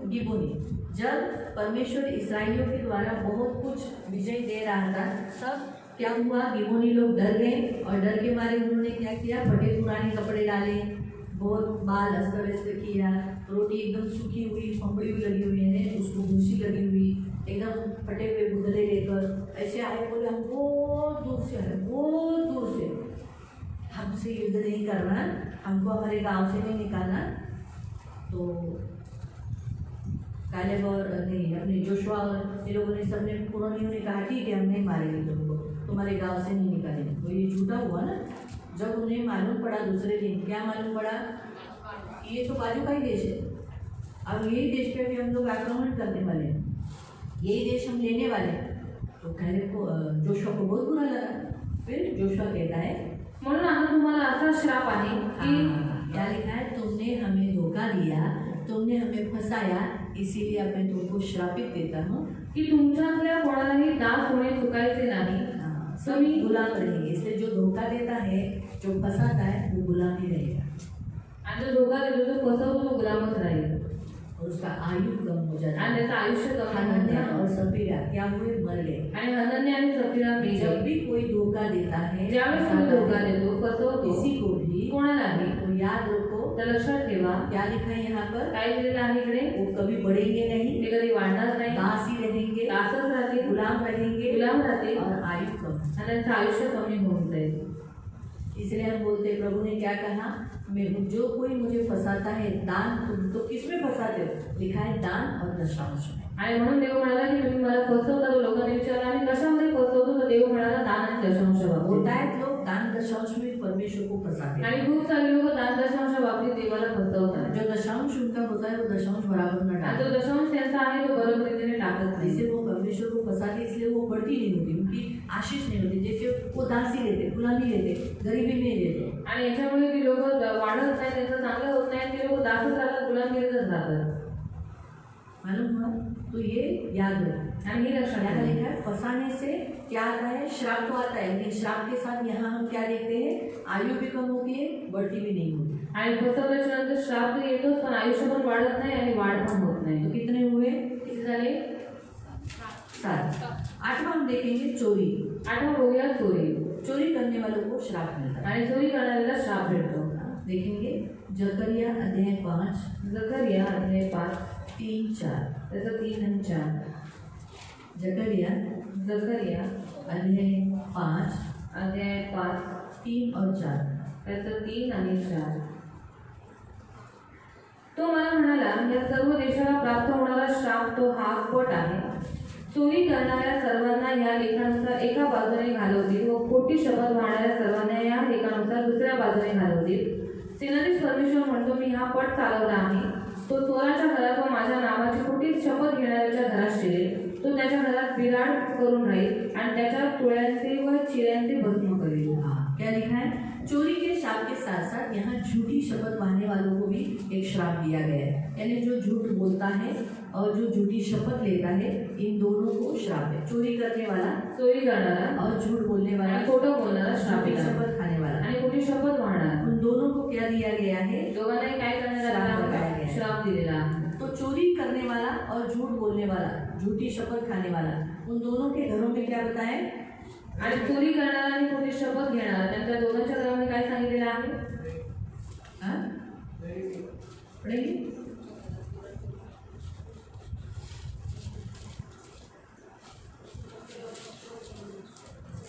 गिबोनी जब परमेश्वर इस्राएलियों के द्वारा बहुत कुछ विजय दे रहा था तब क्या हुआ गिबोनी लोग डर गए और डर के मारे उन्होंने क्या किया फटे पुराने कपड़े डाले बहुत बाल अस्त व्यस्त किया रोटी एकदम सूखी हुई पंपड़ी हुई लगी हुई है उसको भूसी लगी हुई एकदम फटे हुए गुदले लेकर ऐसे आए बोले हम बहुत दूर से आए बहुत दूर से हमसे युद्ध नहीं करना हमको हमारे गांव से नहीं निकालना तो कालेब और नहीं अपने जोशुआ और ये लोगों ने सबने पुरानियों ने कहा ठीक है हम नहीं मारेंगे तुमको तुम्हारे गांव से नहीं निकालेंगे तो ये झूठा हुआ ना जब उन्हें मालूम पड़ा दूसरे दिन क्या मालूम पड़ा ये तो बाजू का ही देश है अब यही देश पे भी हम लोग आक्रमण करने वाले हैं यही देश हम लेने वाले हैं तो कालेब को जोशुआ को बहुत बुरा लगा फिर जोशुआ कहता है म्हणून आता तुम्हाला असा श्राप आहे की क्या लिखा है तुमने हमें धोखा दिया तुमने हमें फंसाया इसीलिए अब मैं तुमको श्रापित देता हूँ की तुमच्यातल्या कोणालाही दास होणे चुकायचे नाही। सभी गुलाम रहेंगे इसलिए जो धोखा देता है जो फंसाता है वो गुलाम ही रहेगा आणि जो धोका देतो तो फसवतो तो गुलामच राहील और उसका आयु कम हो जाता आणि है त्याचं आयुष्य कमी हनन्या होतं। और सफीरा क्या हुए मर गए आणि हनन्या आणि सफीरा जब मेले। भी कोई धोखा देता है ज्यावेळेस कोणी धोका देतो फसवतो किसी को भी कोणालाही तो याद रखो, तर लक्षात ठेवा क्या लिखा है यहाँ पर, काय दिलेलं आहे इकडे, वो कभी बढ़ेंगे नहीं, ते कधी वाढणार नाही, दास ही रहेंगे, दासच राहतील, गुलाम रहेंगे गुलाम राहतील और आयु कम। आणि त्यांचं आयुष्य कमी होऊन जाईल। इसलिए हम बोलते हैं, प्रभु ने क्या कहा, मैं जो कोई मुझे फंसाता है दान, तुम तो किस में फंसाते हो, लिखा है दान और दशांश में। आणि म्हणून देव म्हणाला की तुम्ही मला फसवता। तो लोकांनी विचारला आणि कशामध्ये फसवतो, तर देव म्हणाला दान आणि दशांश बाबतीत। होता है लोग दान दशांश में परमेश्वर को फंसाते हैं, आणि खूप सारे लोक दान दशांश बाबतीत देवाला फसवतात। जो दशांश उनका होता है वो दशांश बराबर न आणि डालते, जो दशांश त्यांचा आहे तो बरोबर रीतीने टाकत नाही। जिससे वो परमेश्वर को फंसाते, इसलिए वो बढ़ती नहीं होती, उनकी आशीष नहीं होती। जैसे वो दासी लेते, गुलामी लेते, गरीबी में लेते, आणि याच्यामुळे ती लोक वाढत नाही, त्यांचं चांगलं होत नाही, ते लोक दासच राहतात, गुलामगिरीतच राहतात। मालूम हुआ? तो ये याद रखो। आणि हे लक्षात यहाँ ठेवा। लिखा है फंसाने से क्या आता है, श्राप तो आता है, लेकिन श्राप के साथ यहाँ हम क्या देखते हैं, आयु भी कम होती है, बढ़ती भी नहीं होती। आणि फसवल्याच्या नंतर श्राप तर येतोच, पण आयुष्य पण वाढत नाही आणि वाढ पण होत नाही। तो कितने हुए, किती झाले? 7। 8वां हम देखेंगे चोरी। 8वां बघूया चोरी। चोरी करने वालों को श्राप मिलता है, आणि चोरी करणाऱ्याला श्राप भेटतो। देखेंगे जकरिया अध्याय 5, जकरिया अध्याय 5 3, 4। त्याचं 3 आणि 4। जकरिया जकरिया अध्याय 5, अध्याय 5 3 और 4। त्याचं 3 आणि 4। तो मला म्हणाला, या सर्व देशाला प्राप्त होणारा श्राप तो हा पट आहे। चोरी करणाऱ्या सर्वांना या लेखानुसार एका बाजूने घालवतील व खोटी शपथ वाहणाऱ्या सर्वांना या लेखानुसार दुसऱ्या बाजूने घालवतील। सेनाधीश परमेश्वर म्हणतो, मी हा पट चालवला आहे। तो चोराच्या घरात व माझ्या नावाची खोटी शपथ घेणाऱ्याच्या घरात शिरेल। तो त्याच्या घरात बिराड करून राहील आणि त्याच्या तुळ्यांचे व चिऱ्यांचे भस्म करेल। हाँ, क्या लिखा है, चोरी के श्राप के साथ साथ यहाँ झूठी शपथ बांधने वालों को भी एक श्राप दिया गया है। यानी जो झूठ बोलता है और जो झूठी शपथ लेता है, इन दोनों को श्राप है। चोरी करने वाला चोरी करणारा और झूठ बोलने वाला, आणि खोटं बोलणारा झूठी श्रापित आहे। शपथ खाने वाला, आणि खोटी शपथ वाहणारा, उन दोनों को क्या दिया गया है, दोघांनाही काय करण्यात श्राप आला लगाया आहे? गया है। श्राप दिलेला आहे। तो चोरी करने वाला और झूठ बोलने वाला, झूठी शपथ खाने वाला, उन दोनों के घरों में क्या बताएं, आणि चोरी करणारा आणि खोटी शपथ घेणारा, त्यांच्या दोघांच्या घरामध्ये काय सांगितलेलं आहे? हाँ? पढ़ेंगे?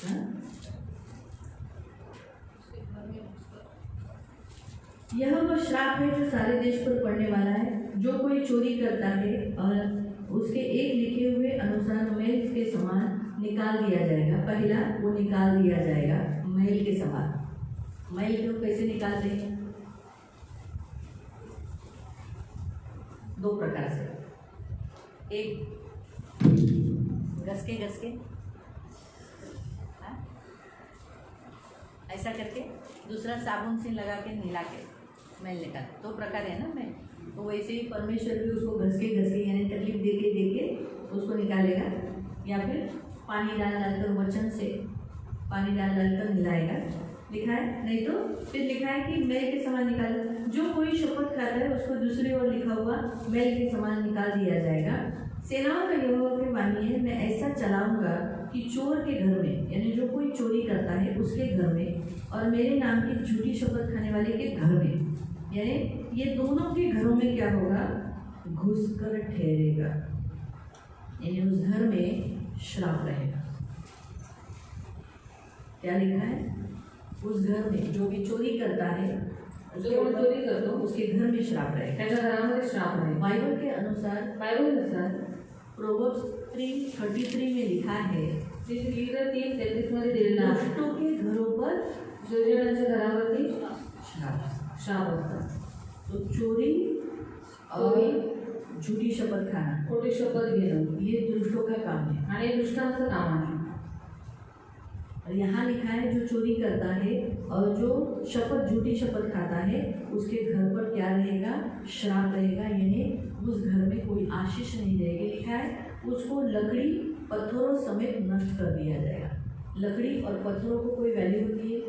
हाँ? यह वो श्राप है जो सारे देश पर पड़ने वाला है। जो कोई चोरी करता है और उसके एक लिखे हुए अनुसार मैल के समान निकाल दिया जाएगा। पहला वो निकाल दिया जाएगा मैल के समान। मैल को कैसे निकालते हैं? 2 प्रकार से, एक घस के हाँ? ऐसा करके, दूसरा साबुन से लगा के मिला के मैल निकाल। 2 प्रकार है ना मैल। तो वैसे ही परमेश्वर भी उसको घस के यानी तकलीफ दे के उसको निकालेगा, या फिर पानी डालकर वचन से पानी डालकर मिलाएगा। लिखा है, नहीं तो फिर लिखा है कि मैल के समान निकाल। जो कोई शपथ खाता है उसको दूसरी ओर लिखा हुआ मैल के समान निकाल दिया जाएगा। सेनाओं का यहोवा की वाणी है, मैं ऐसा चलाऊंगा कि चोर के घर में, यानी जो कोई चोरी करता है उसके घर में, और मेरे नाम की झूठी शपथ खाने वाले के घर में, यानी ये दोनों के घरों में क्या होगा, घुसकर ठहरेगा। यानी उस घर में श्राप रहेगा। क्या लिखा है, उस घर में जो भी चोरी करता है, जो चोरी करतो उसके घर में श्राप रहेगा। त्याच्या घरामध्ये श्राप आहे। बाइबल के अनुसार, बायबलनुसार प्रोवर्ब्स 3:33 में लिखा है, लीडर 3:33 मध्ये दिलेला आहे, दुष्टों के घरों पर दुर्जनांच्या घरावरती श्राप। श्राप असतात। तो चोरी और झूठी शपथ खाना, खोटी शपथ घेणं, ये दुष्टों का काम है। आणि हे दुष्टांचं काम आहे। और यहाँ लिखा है, जो चोरी करता है और जो झूठी शपथ खाता है, उसके घर पर क्या रहेगा, श्राप रहेगा। यानी उस घर में कोई आशीष नहीं रहेगी। लिखा है, उसको लकड़ी पत्थरों समेत नष्ट कर दिया जाएगा। लकड़ी और पत्थरों को कोई वैल्यू होती है,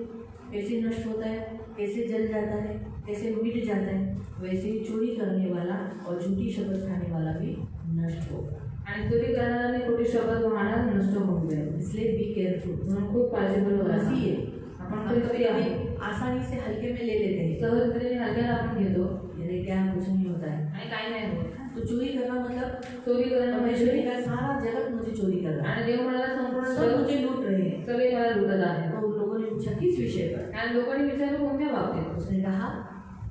कैसे नष्ट होता है, कैसे जल जाता है, कैसे मिट जाता है, वैसे ही चोरी करने वाला और झूठी शपथ खाने वाला भी नष्ट होगा। आणि चोरी करणारा आणि खोटी शपथ वाहणारा नष्ट होऊन जाईल। इसलिए बी केयरफुल, म्हणून खूप काळजीपूर्वक मसीह राहा। है, आपण हम कधी कभी कधी कभी आसानी से हल्के में ले लेते हैं, सहजतेने हलक्यात आपण घेतो ये क्या कुछ नहीं होता है। आणि काही नाही होत. तो चोरी करना मतलब चोरी करणं परमेश्वर म्हणजे का सारा जगत मुझे चोरी कर रहा है, आणि देव म्हणाला संपूर्ण सब जग मुझे लूट रहे हैं। सगळे मला लुटत आहे. तो उन लोगों ने पूछा किस विषय पर? आणि लोकांनी विचारलं कोणत्या बाबतीत? उसने कहा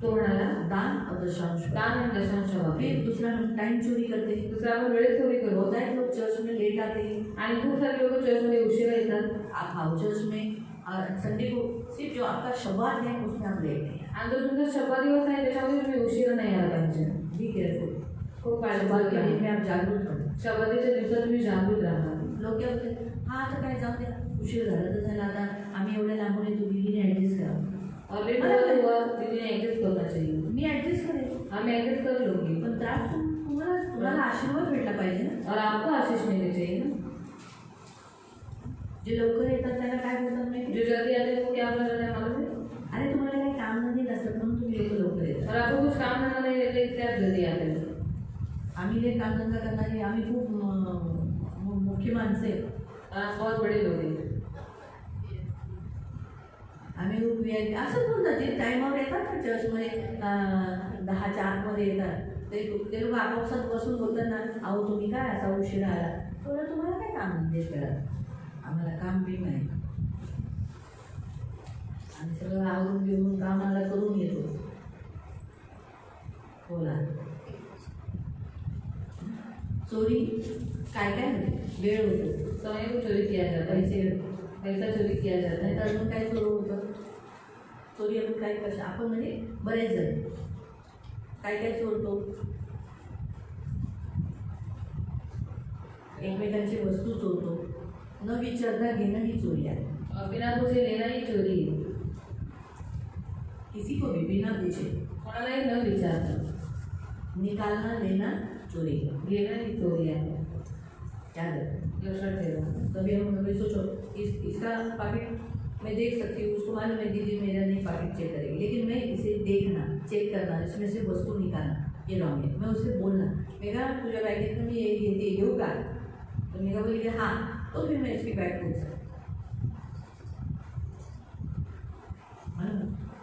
तो म्हणाला दान और दशांश पर। दान आणि दशांशच्या बाबतीत. फिर दूसरा हम टाइम चोरी करते हैं। दुसरा आपण वेळेत चोरी करतो होता है लोग चर्च में लेट आते हैं, आणि खूप सारे लोक चर्चमध्ये उशिरा येतात आप आओ चर्च में, संडे को सिर्फ जो आपका शब्बात है उसमें आप लेट हैं। आणि जो तुमचा शब्द दिवस आहे त्याच्यामध्ये तुम्ही उशिरा नाही आला पाहिजे. बी केयरफुल, खूप शब्बात काळजी के दिन घ्या. में आप जागरूक रहो। शब्दाच्या दिवसात तुम्ही जागृत राहा. लोक क्या बोलते हा आता काय जाऊ द्या, उशीर झाला तर झाला, आता आम्ही एवढ्या लांबून येतो, दीदीने ॲडजस्ट करावं। ऑलरेडी हुआ दीदी ने एडजस्ट करना चाहिए. मी ॲडजस्ट करेन, हम एडजस्ट कर लोगे पण त्रास तुम्हाला आशीर्वाद भेटला पाहिजे ना। और आपको आशीष मिलनी चाहिए ना. जे लवकर येतात त्याला काय बोलतात माहिती? जो जल्दी आते हैं वो क्या बोल रहे हैं मालूम है? अरे तुम्हाला काही काम नाही नसतं म्हणून तुम्ही लोक लवकर येतात। और आपको कुछ काम करना नहीं रहता इसलिए आप जल्दी आते हैं. आम्ही जे कामधंदा करणारे आम्ही खूप मुख्य माणसं आहे, आप बहुत बड़े लोग हैं. आम्ही खूप VIP असं बोलतात, जे टायमावर येतात ना चर्चमध्ये 10च्या आतमध्ये येतात ते लोक आपापसात बसून बोलतात ना, अहो तुम्ही काय असा उशिरा आला, तर तुम्हाला काय काम धंदे करा, आम्हाला काम बी नाही, आम्ही सगळं आवरून घेऊन कामाला करून येतो। बोला चोरी काय काय होते? वेळ होतो, समय को चोरी किया जाता है. पैसा चोरी किया जाता नाही है. तर अजून काय चोरी होतं? चोरी आपण काय कशा आपण म्हणजे बरेच जण काय काय चोरतो, एकमेकांची वस्तू चोरतो, न विचारता घेणं ही चोरी आहे। और बिना पूछे लेना ही चोरी है. किसी को भी बिना पूछे कोणालाही न विचारता निकालना लेना चोरी है। घेणं ही चोरी आहे. याद रखना। लक्षात ठेवा. कभी हम कभी सोचो इसका पॉकेट मैं देख सकती हूँ, उसको मालूम है दीदी मेरा नहीं पॉकेट चेक करेगी, लेकिन मैं इसे देखना चेक करना इसमें से वस्तू निकालना ये रॉन्ग है। मैं उसे बोलना, मैं कहा तुझ्या बॅगेत मी ये घेते घेऊ का, तो मैं बोली कि हाँ, तो फिर मैं इसकी बैग खोल सकती।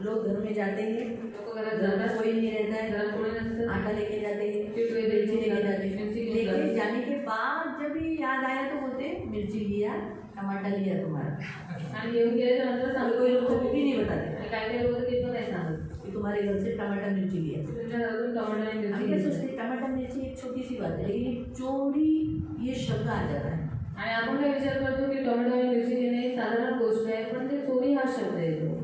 लोग घर में जाते हैं, लोक घरात घर में जातात, कोई नहीं रहता है, घरात कोणी नसतं. आटा लेके जाते हैं, फिर कोई मिर्ची लेके जाते मिर्ची हैं, लेके लेके जाते हैं. जाने के बाद जब भी याद आया तो बोलते मिर्ची लिया, टमाटर लिया तुम्हारा। आणि घेऊन गेल्याच्या नंतर और सांगतो कोई लोग तो भी नहीं बताते आणि काही काही लोक ते पण नाही सांगत कि तुम्हारे घर से टमाटर मिर्ची लिया। तुमच्या घरातून टमाटर आणि हम मिरची क्या घेतली. सोचते हैं, टमाटर मिर्ची एक छोटी सी बात है, लेकिन चोरी ये शब्द आ जाता है। आणि आपण काय विचार करतो की टोमॅटो आणि मिरची घेणे ही साधारण गोष्ट आहे, पण ते चोरी हा शब्द येतो.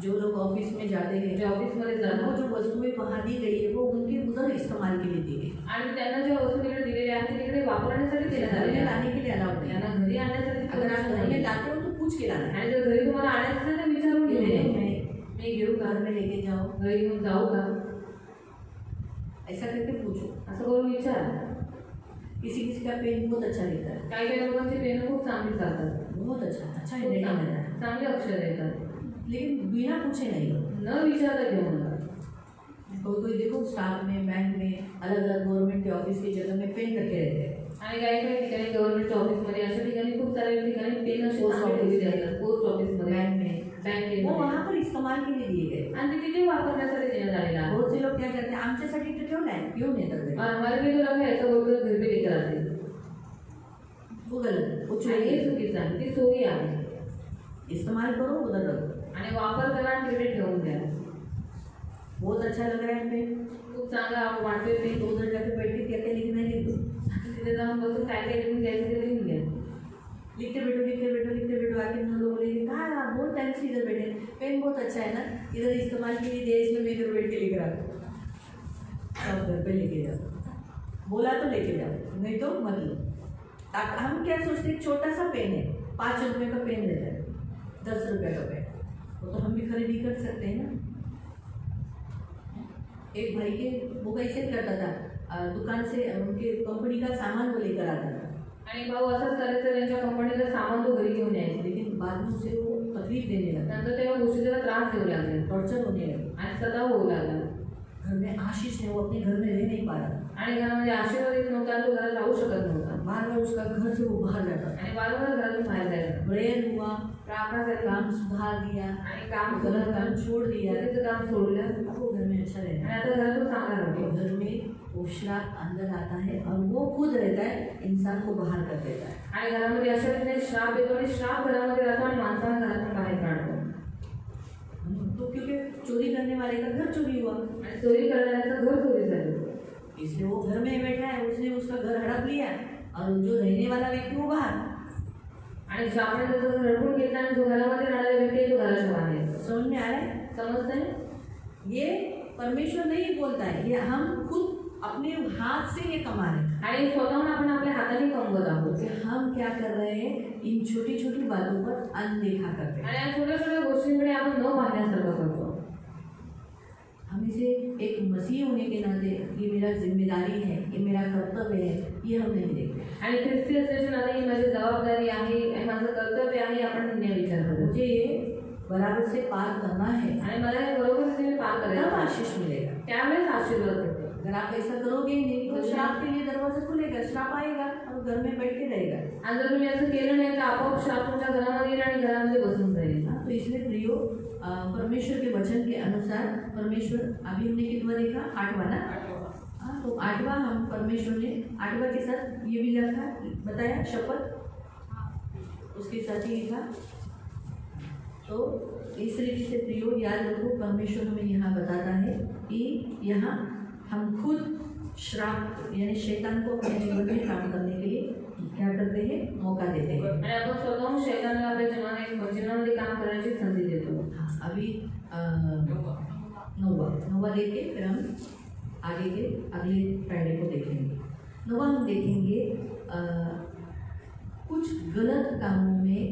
जो लोग ऑफिस में जाते हैं, जे ऑफिसमध्ये वो जातात जो वस्तुएं वहाँ दी गई है वो उनके उधर इस्तेमाल के लिए दी गई, आणि त्यांना ज्या वस्तू तिकडे दिलेल्या आहेत ते तिकडे वापरण्यासाठी देण्यात घर में आलेल्या आहेत. लाने के लिए अलाउड नहीं। त्यांना घरी आणण्यासाठी अगर आप घर में नाही. लाते हो तो पूछ के लाना है, आणि जर घरी तुम्हाला आणायचं असेल तर विचारून घेऊन नहीं, यायचं. नहीं, मी घेऊ का, घर में लेके जाओ, घरी घेऊन जाऊ का, ऐसा करके पूछो। असं करून विचार. किसी किसी का पेन बहुत अच्छा रहता है, काही काही लोकांची पेन खूप चांगली चालतात, बहुत अच्छा अच्छा खूप हैंडराइटिंग चांगले रहता है, चांगले अक्षर येतात, लेकिन बिना पूछे नहीं हो। न विचारता घेऊन नका. कोई कोई देखो स्टाफ में, बैंक में, अलग अलग गवर्नमेंट के ऑफिस की जगह में पेन रखे रहते हैं। आणि काही काही ठिकाणी गव्हर्नमेंटच्या ऑफिसमध्ये अशा ठिकाणी खूप साऱ्या ठिकाणी पेन असे पोस्ट चांगले ऑफिस ठेवलेले असतात. पोस्ट ऑफिसमध्ये, बैंक में वो बँकेमध्ये वहाँ पर इस्तेमाल के लिए दिए गए। आणि ते तिथे वापरण्यासाठी देण्यात आलेलं आहे. बहुत से लोग क्या करते हैं, आमच्यासाठी तो ठेवलं आहे, घेऊन येतात घरी। और हमारे लिए जो रखा है ऐसा बोलकर घर पे लेकर आते हैं. वो गलत, वो आणि चोरी हे है। चुकीचं आहे, ती चोरी आहे. इस्तेमाल करो उधर रखो। आणि वापर करा आणि तिकडे ठेवून द्या. बहुत अच्छा लग रहा है पेन, खूप चांगला वाटतोय ते. तो उधर जाके बैठ के क्या क्या लिखना है लिख दो, तिथे जाऊन बसून काय काय लिहून घ्यायचं ते लिहून घ्या. लिखते बैठो लिखते बैठो लिखते बैठो, आके हम लोग बोलेंगे कहाँ बहुत टाइम से इधर बैठे, पेन बहुत अच्छा है ना, इधर इस्तेमाल के लिए दिया, इसमें मैं इधर बैठ के लिख रहा हूँ। सब घर पे लेके जाओ, बोला तो लेके जाओ, नहीं तो मत लो। हम क्या सोचते हैं, छोटा सा पेन है, 5 रुपये का पेन रहता है, 10 रुपये का पेन, वो तो हम भी खरीदी कर सकते हैं ना। एक भाई के वो कैसे करता था, दुकान से उनके कंपनी का सामान वो लेकर आता था, आणि भाऊ असंच करायचं, त्यांच्या कंपनीचं सामान तो घरी घेऊन यायचा. लेकिन बाद में उसे वो तकलीफ देने लगा, नंतर तेव्हा गोष्टी त्याला त्रास देऊ लागले टॉर्चर होने लगा। आणि सदा होऊ लागला. घर में आशीष है, वो अपने घर में रह नहीं पा रहा, आणि घरामध्ये आशीर्वाद येत नव्हता, तो घरात राहू शकत नव्हता बार बार उसका घर से वो बाहर जाता था, आणि वारंवार घरातून बाहेर जायचा. प्रेयर हुआ, त्रास झाला काम सुधार दिया, आणि काम गलत सुधारलं, काम छोड़ दिया, चुकीचं काम सोडलं अब वो घर में अच्छा रहता आणि है। आता घरात तो चांगला राहतो. घर में वो श्राप अंदर आता है और वो खुद रहता है, इंसान को बाहर कर देता है। आणि घरामध्ये अशा रीतीने श्राप येतो आणि श्राप घरामध्ये राहतो आणि माणसाला घरातून बाहेर काढतो. तो क्योंकि चोरी करने वाले का घर चोरी हुआ, आणि चोरी करणाऱ्याचं घर चोरी झालं, इसलिए वो घर में बैठा है, उसने उसका घर हड़प लिया और जो रहने वाला व्यक्ति वो बाहर। आणि ज्यामुळे त्याचं घर हडपून घेतलं आणि जो घरामध्ये राहणारा व्यक्ती आहे तो घराच्या बाहेर आहे. समझ में आ रहा है? समजतंय? ये परमेश्वर नहीं बोलता है, ये हम खुद अपने हाथ से ये कमा रहे हैं। आणि स्वतःहून आपण आपल्या हाताने कमवत आहोत. कि हम क्या कर रहे हैं, इन छोटी छोटी बातों पर अनदेखा करते हैं। आणि या छोट्या छोट्या गोष्टींकडे आपण न पाहण्यासारखं करतो. हम इसे एक मसीह होने के नाते ये मेरा जिम्मेदारी है, ये मेरा कर्तव्य है, ये हम नहीं देखते। आणि ख्रिस्ती असल्याच्या नाते ही माझी जबाबदारी आहे, हे माझं कर्तव्य आहे, आपण न विचार करतो. मुझे ये बराबर से पार करना है, आणि मला हे बरोबर रीतीने पार तब करायचं आहे. आशीष मिलेगा। त्यावेळेस आशीर्वाद होतो. अगर आप ऐसा करोगे ही नहीं तो श्राप के लिए दरवाजा खुलेगा, श्राप आएगा और घर में बैठ के रहेगा। आणि जर तुम्ही असं केलं नाही तर आपोआप श्राप तुमच्या घरामध्ये येईल आणि घरामध्ये बसून जाईल. तो इसलिए प्रियो, परमेश्वर के वचन के अनुसार परमेश्वर, अभी हमने कितना देखा, 8वां ना? हाँ, तो 8वां हम परमेश्वर ने 8वां के साथ ये भी लिखा, बताया शपथ, उसके साथ ही लिखा। तो इस रीति से प्रियो याद रखो, परमेश्वर हमें यहाँ बताता है कि यहाँ हम खुद श्राप यानी शैतान को अपने जीवन में काम करने के लिए क्या करते हैं, मौका देते हैं। आणि आपण स्वतःहून शैतानाला आपल्या जीवनामध्ये काम करण्याची संधी देतो. हाँ, अभी 9वां देख के फिर हम आगे के अगले फ्राइडे को देखेंगे। 9वां हम देखेंगे कुछ गलत कामों में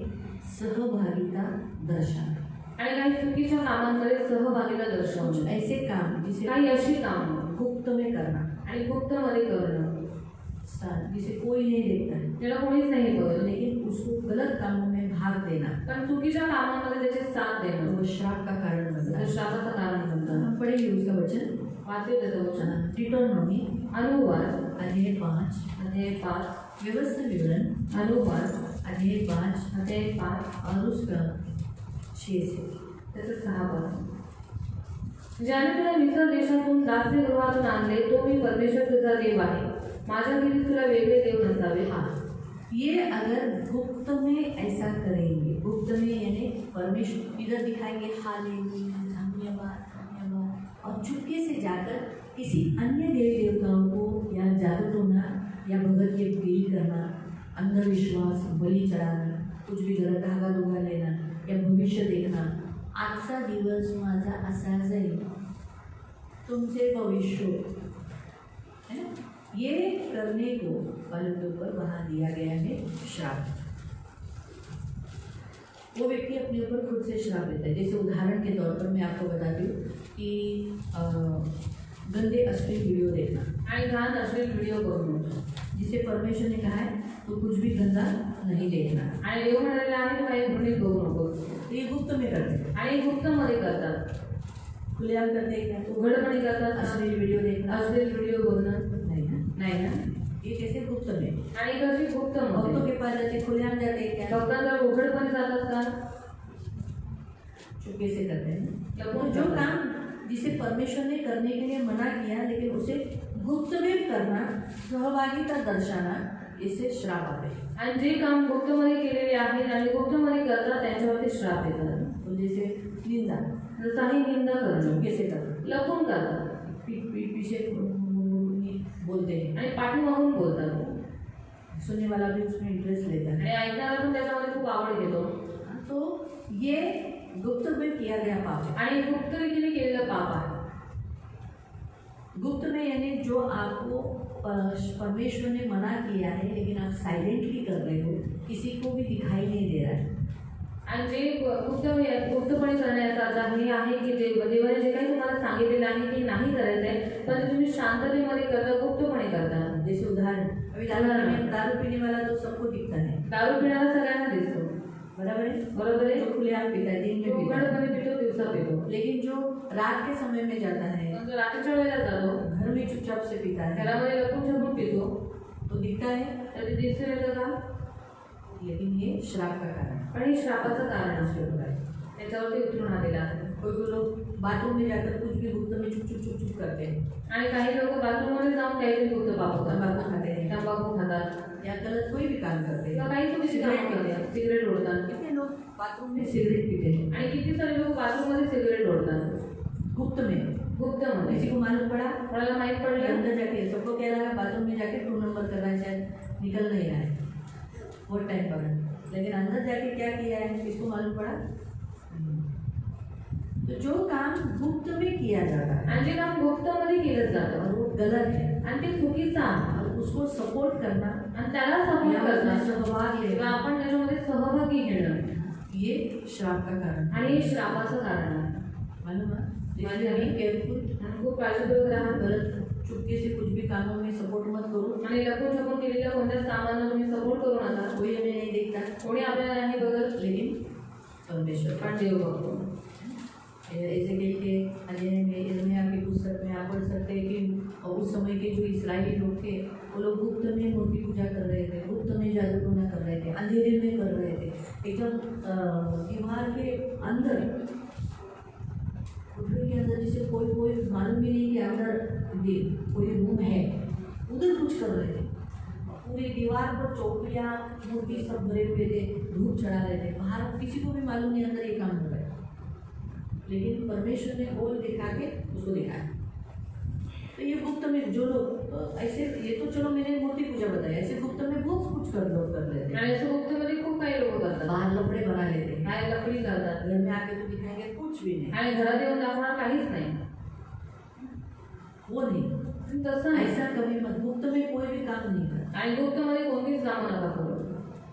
सहभागिता दर्शाना। आणि काही चुकीच्या कामांमध्ये सहभागिता कुछ दर्शवणं, ऐसे काम जिसे काही अशी कामं गुप्त में करना, आणि गुप्तमध्ये करणं जिसे कोई नहीं देखता है, ज्याला कोणीच नाही बघत, लेकिन उसको गलत कामों में भाग देना, पण चुकीच्या कामांमध्ये त्याचे साथ देणं वो श्राप का कारण बनता हे है। श्रापाचं कारण बनतं. हम पढ़ेंगे उसका वचन, वाचले त्याचं वचन. डिटोनॉमी अनुवाद अध्याय 5, अध्याय 5, व्यवस्था विवरण अनुवाद अध्याय 5 अध्याय 5 और उसका 6 से। त्याचं 6 पासून. ज्याने तुला मिस्र देशातून दास्यगृहातून आणले तो मी परमेश्वर तुझा देव आहे, माझ्या घरी तुला वेगळे देव नसावे. हाँ, ये अगर गुप्त में ऐसा करेंगे, गुप्त में यानी परमेश्वर इधर दिखाएंगे हालेलुया धन्यवाद धन्यवाद, और चुपके से जाकर किसी अन्य देवी देवताओं को या जादू टोना या भगत के गिरी करना, अंधविश्वास, बलि चढ़ाना, कुछ भी गलत धागा धोगा लेना या भविष्य देखना, आजचा दिवस माझा असा जाईल, तुमचे भविष्य है ना, ये करने को वालों के ऊपर वहाँ दिया गया है श्राप। वो व्यक्ति अपने ऊपर खुद से श्राप लेता है। जैसे उदाहरण के तौर पर मैं आपको बताती हूँ कि गंदे अश्लील वीडियो देखना, आणि घाण अश्लील व्हिडिओ करून, जिसे परमेश्वर ने कहा है तो कुछ भी गंदा नहीं देखना, आणि देव म्हणालेला आहे काही घृणित बघू नकोस. तो ये गुप्त में करते हैं। आणि गुप्तमध्ये करतात, खुलेआम करते हैं क्या? उघडपणे करतात. अश्लील वीडियो देखना अश्लील व्हिडिओ बघणं नहीं ना, नाही ना. ये कैसे गुप्त में? आणि कशी भक्तों गुप्तमध्ये के पास जाते खुलेआम जाते हैं क्या? भक्तांना उघडपणे जातात का, चुपके से करते हैं ना। लपून जो काम जिसे परमेश्वर ने करने के लिए मना किया लेकिन उसे गुप्त में करना, सहभागिता दर्शाना, इससे श्राप आते हैं। आणि जे काम गुप्तमध्ये केलेले आहेत आणि गुप्तमध्ये करतात त्यांच्यावरती श्राप येतात. तो जैसे निंदा, जसाही निंदा करणं, चुपके से करना, लपून करतात पीछे बोलते हैं, आणि पाठीमागून बोलतात. सुनने वाला भी उसमें इंटरेस्ट लेता है। आणि ऐकणारा पण त्याच्यामध्ये खूप आवड घेतो. तो ये गुप्त में किया गया पाप है। आणि गुप्त रीतीने केलेलं पाप आहे. गुप्त में यानी जो आपको परमेश्वर ने मना किया है लेकिन आप साइलेंटली कर रहे हो, किसी को भी दिखाई नहीं दे रहा है। आणि जे गुप्तपणे करण्याचा अर्थ हे आहे की जे देवाने जे काही तुम्हाला सांगितलेलं आहे की नाही करायचं आहे पण ते तुम्ही शांततेमध्ये करता, गुप्तपणे करता. जैसे उदाहरण, अभी दारू पीने वाला तो सबको दिखता है, दारू पिणारा सगळ्यांना दिसतो, बराबर है, बरोबर आहे. तो खुलेआम पीता है, दिन तो में पीता है। उघडपणे पितो, दिवसा पितो. लेकिन जो रात के समय में जाता है, पण जो रात्रीच्या वेळेला जातो, घर में चुपचाप से पीता है, घरामध्ये लपून छपून पितो, तो दिखता है, तर ते दिसतं येतं का? लेकिन ये श्राप का कारण है। पण हे श्रापाचं कारण असू शकत आहे, त्याच्यावरती उतरून आलेला आहे. कोई लोग बाथरूम में जाकर कुछ भी गुप्त में चुप चुप चुप चुप करते हैं, आणि काही लोक बाथरूममध्ये जाऊन काहीतरी गुप्त वापरतात, तंबाकू खाते हैं तंबाखू खातात या गलत कोई भी काम करते किंवा हैं, काही चुकीची कामं सिगरेट पीते हैं. करतात, सिगरेट ओढतात. कितने लोग बाथरूम में सिगरेट पीते हैं आणि किती सारे लोक बाथरूममध्ये सिगरेट ओढतात गुप्त में, गुप्तमध्ये. किसी को मालूम पड़ा कोणाला माहीत ये पडलं अंदर जाके सबको कह रहा है बाथरूम में जाके 2 नंबर कर रहा है, शायद निकल नहीं रहा है बहुत टाइम पर, लेकिन अंदर जाके क्या किया है किसको मालूम पड़ा. तो जो काम गुप्त में किया जाता है आणि जे काम गुप्तमध्ये केलं जातं और वो गलत है आणि ते चुकीचं आहे और उसको सपोर्ट करना आणि त्याला सपोर्ट या करणं उसमें सहभाग किंवा लेना आपण त्याच्यामध्ये सहभागी घेणं ये श्राप का कारण है. आणि हे श्रापाचं कारण आहे. मालूम है इसलिए बी केयरफुल, आणि खूप काळजीपूर्वक राहा. गलत चुपके से कुछ भी कामों में सपोर्ट मत करो. आणि लपून छपून केलेल्या कोणत्याच कामांना तुम्ही सपोर्ट करू नका. कोई हमें नहीं देखता कोणी आपल्याला नाही बघत, लेकिन परमेश्वर पण देव बघतो. एजेकिएल के अध्ययन में यिर्मयाह की पुस्तक में आप पढ़ सकते हैं कि उस समय के जो इस्राएली लोग थे वो लोग गुप्त में मूर्ति पूजा कर रहे थे, गुप्त में जादू टोना कर रहे थे, अंधेरे में कर रहे थे. एकदम दीवार के अंदर, गुफे के अंदर, जिसे कोई कोई मालूम भी नहीं कि अंदर भी कोई रूम है, उधर कुछ कर रहे थे. पूरी दीवार पर चौकियाँ मूर्ति सब भरे हुए थे, धूप चढ़ा रहे थे. बाहर किसी को भी मालूम नहीं अंदर ये काम हो रहा है, लेकिन परमेश्वर ने बोल दिखा के उसको दिखाया. तो ये गुप्त में जो लोग ऐसे, ये तो चलो मैंने मूर्ति पूजा बताया, ऐसे गुप्त में बहुत कुछ कर लेते हैं. आणि असं गुप्तमध्ये खूप काही लोक करतात. बाहर लफड़े बना लेते हैं, काय लफडी करतात घर में आके तो दिखाएंगे कुछ भी नहीं, आणि घरात येऊन दाखवणार काहीच नाही. वो नहीं. पण तसं नाही. ऐसा कभी मत, गुप्त में कोई भी काम नहीं करता. आणि गुप्तमध्ये कोणतीच कामं नका करू.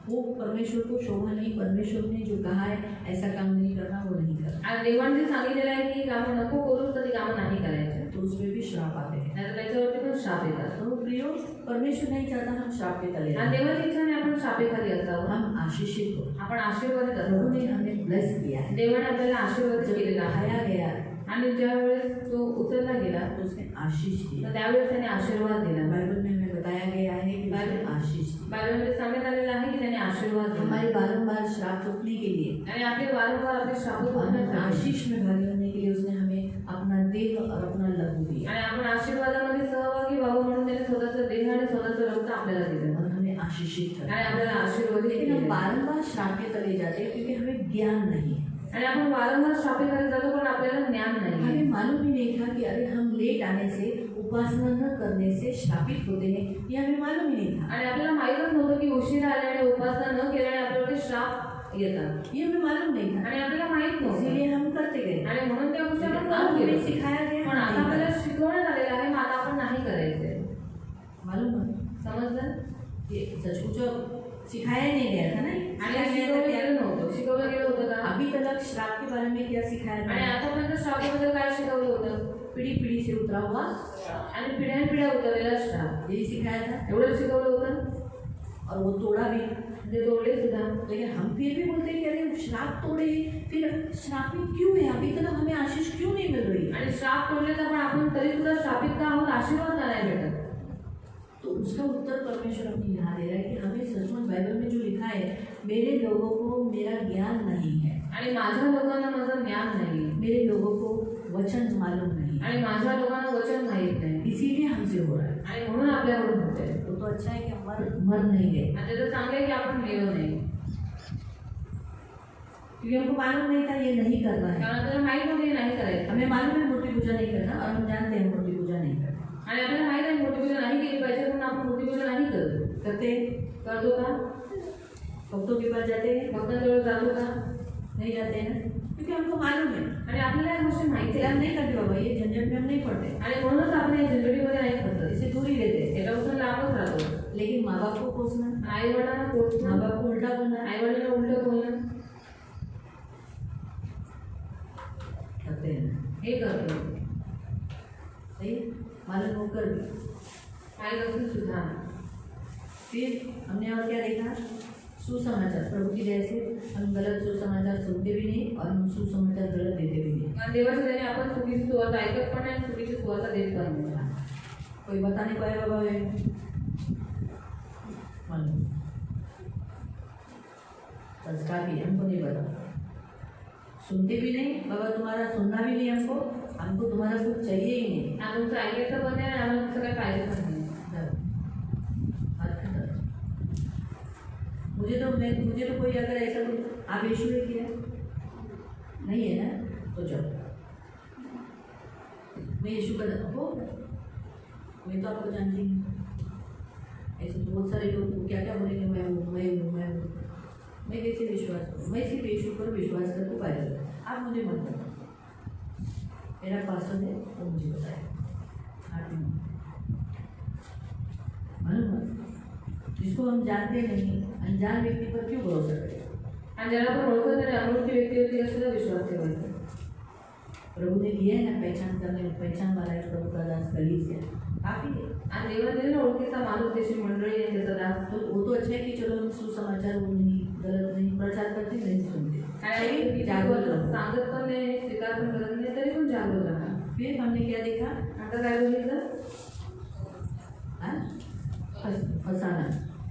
वो परमेश्वर को शोभा नहीं, परमेश्वर ने जो कहा है ऐसा काम नहीं करना, वो नहीं करना. आणि देवाने जे सांगितलेलं आहे की ही कामं नको करूच, तर ती कामं नाही करायची. तो उसमें भी श्राप आते हैं. नाहीतर त्याच्यावरती पण शाप येतात. तो प्रियो, परमेश्वर नहीं चाहता हम श्राप के तले आणि जाएं. देवाची इच्छा नाही आपण शापेखाली असावं. हम आशीषित हो. आपण आशीर्वादित प्रभु असावं. ने हमें ब्लेस किया है. देवाने आपल्याला आशीर्वाद जब केलेला आहे. खाया गया आणि ज्या वेळेस तो उचलला गेला तो उसने आशीष तर दिया. त्यावेळेस त्याने आशीर्वाद दिला. बाइबल में हमें बताया गया है कि उसने आशीष दी. बायबलमध्ये सांगण्यात आलेलं आहे की त्याने आशीर्वाद दिला. हमारे बारंबार श्राप रोकने के लिए, आणि आपले वारंवार आपले शाप और रोखण्यासाठी आशीष में भागी होने के लिए उसने हमें अपना देह और अपना लहू दिया, आणि आपण आशीर्वादामध्ये सहभागी व्हावं म्हणून त्याने स्वतःचं देह आणि स्वतःचं रक्त आपल्याला दिलं और हमें आशीषित आणि कर. आपल्याला आशीर्वाद लेकिन हम दिले. बारंबार श्राप के तले जाते हैं क्योंकि हमें ज्ञान नहीं है. आणि आपण वारंवार शापेखाली जातो पण आपल्याला ज्ञान नाही. हमें मालूम ही नहीं था कि अरे हम लेट आने से, उपासना न करने से श्रापित होते हैं, ये हमें मालूम ही नहीं था. आणि आपल्याला माहीतच नव्हतं की उशीर आल्याने उपासना न केल्याने आपल्यावरती श्राप येतात. ये हमें मालूम नहीं था, आणि आपल्याला माहित नव्हतं इसीलिए हम करते गए. आणि म्हणून त्या गोष्टी आपण अब करत हमें गेलो. सिखाया गया, पण हम आता नहीं आपल्याला करते. शिकवण्यात आलेलं आहे, मग आता आपण नाही करायचंय. मालूम है, समजलं. ये सचमुच सिखाया ही नहीं गया था ना. आणि शिकवलं गेलं नव्हतं. शिकवलं गेलं होतं का. अभी तक श्राप के बारे में क्या सिखाया आणि था? आतापर्यंत श्रापाबद्दल काय शिकवलं होतं. पीढ़ी पीढ़ी से उतरा हुआ आणि पिढ्यानपिढ्या उतरलेला श्राप यही सिखाया था, एवढं शिकवलं होतं. और वो तोड़ा भी. ते तोडले सुद्धा. लेकिन हम फिर भी बोलते हैं कि अरे श्राप तोड़े, फिर श्रापित क्यों है, अभी तक हमें आशीष क्यों नहीं मिल रही. आणि श्राप तोडले तर पण आपण तरी सुद्धा श्रापित का आहोत, आशीर्वाद का नाही भेटत. तो उसका उत्तर परमेश्वर हमें यहाँ दे रहा है कि हमें सचमुच बाइबल में जो लिखा है, मेरे लोगों को मेरा ज्ञान नहीं है, आणि माझ्या लोकांना माझं ज्ञान नाही. मेरे लोगों को वचन मालूम नहीं, आणि माझ्या लोकांना वचन माहीत नाही. इसीलिए हमसे हो रहा है. आणि म्हणून आपल्याकडून होतंय. तो अच्छा है कि हम मर नहीं गए, आणि त्याचं चांगलं आहे की आपण मेलो नाही. क्योंकि हमको मालूम नहीं था ये नहीं करना है. कारण आपल्याला माहीत नव्हतं हे नाही करायचं. हमें मालूम है मूर्ति पूजा नहीं करना, और हम जानते हैं मूर्ति पूजा नहीं करना. आणि आपल्याला माहीत आहे मूर्तिपूजा नाही केली पाहिजे, पण आपण मूर्तिपूजा नाही करतो. करते करतो का. भक्तों के पास जाते हैं, भक्तांजवळ जातो का. नहीं जाते हैं ना, क्योंकि हमको मालूम है. आणि आपल्याला या गोष्टी माहिती हम आहे. नहीं करते बाबा, ये झंझट में हम नहीं पड़ते, आणि म्हणूनच आपण या झंझटीमध्ये नाही फसत. इसे दूर ही रहते हैं. याच्यापासून लांबच राहतो. लेकिन माँ बाप को कोसना, आई वडिलांना माँ कोसणं, बाप को उल्टा बोलना, आई वडिलांना उलट बोलणं करते हैं ना. हे करतो. सही, मालूम होकर भी. माहीत असून सुद्धा. फिर हमने और क्या देखा, सुसमाचार. प्रभु की जय से हम गलत सुसमाचार सुनते भी नहीं, और हम सुसमाचार गलत देते भी नहीं. कारण देवाच्या दयाने आपण चुकीची सुवार्ता ऐकत पण नाही आणि चुकीची सुवार्ता देत पण नाही. कोई बता नहीं पाया बाबा, मालूम बस काफी, हमको नहीं पता, सुनते भी नहीं बाबा, तुम्हारा सुनना भी नहीं हमको, हमको तुम्हारा कुछ चाहिए ही नहीं। आणि तुमचं ऐकायचं पण नाही आणि आम्हाला तुमचं काही पाहिजे पण नाही. मुझे तो कोई अगर ऐसा आप यीशु ने किया नहीं है ना, तो जाओ, मैं यीशु का हो, मैं तो आपको जानती हूँ। ऐसे तो बहुत सारे लोग क्या क्या बोलेंगे, मैं हूँ मैं हूँ मैं हूँ, मैं कैसे विश्वास करूँ? मैं सिर्फ यीशु पर विश्वास करके पाया। आप मुझे मत बताओ, मेरा पास्टर है वो मुझे बताए, मालूम, जिसको हम जानते नहीं अनजान व्यक्ति पर क्यों भरोसा करें? आणि ज्याला आपण ओळखत नाही अनोळखी व्यक्तीवरती कशाला विश्वास ठेवायचा? प्रभु ने दिया है ना पहचान करने, पहचान वाला एक प्रभु का दास कलीस है, काफी है। आणि देवाने दिलेला ओळखीचा माणूस त्याची मंडळी आहे, त्याचा दास. तो वो तो अच्छा है कि चलो हम सुसमाचार वो नहीं गलत नहीं प्रचार करते नहीं सुनते, आणि जागरूक रहो। सांगत पण नाही, स्वीकार पण करत नाही, तरी पण जागरूक राहा. फिर हमने क्या देखा? आता काय बघितलं? फसाना,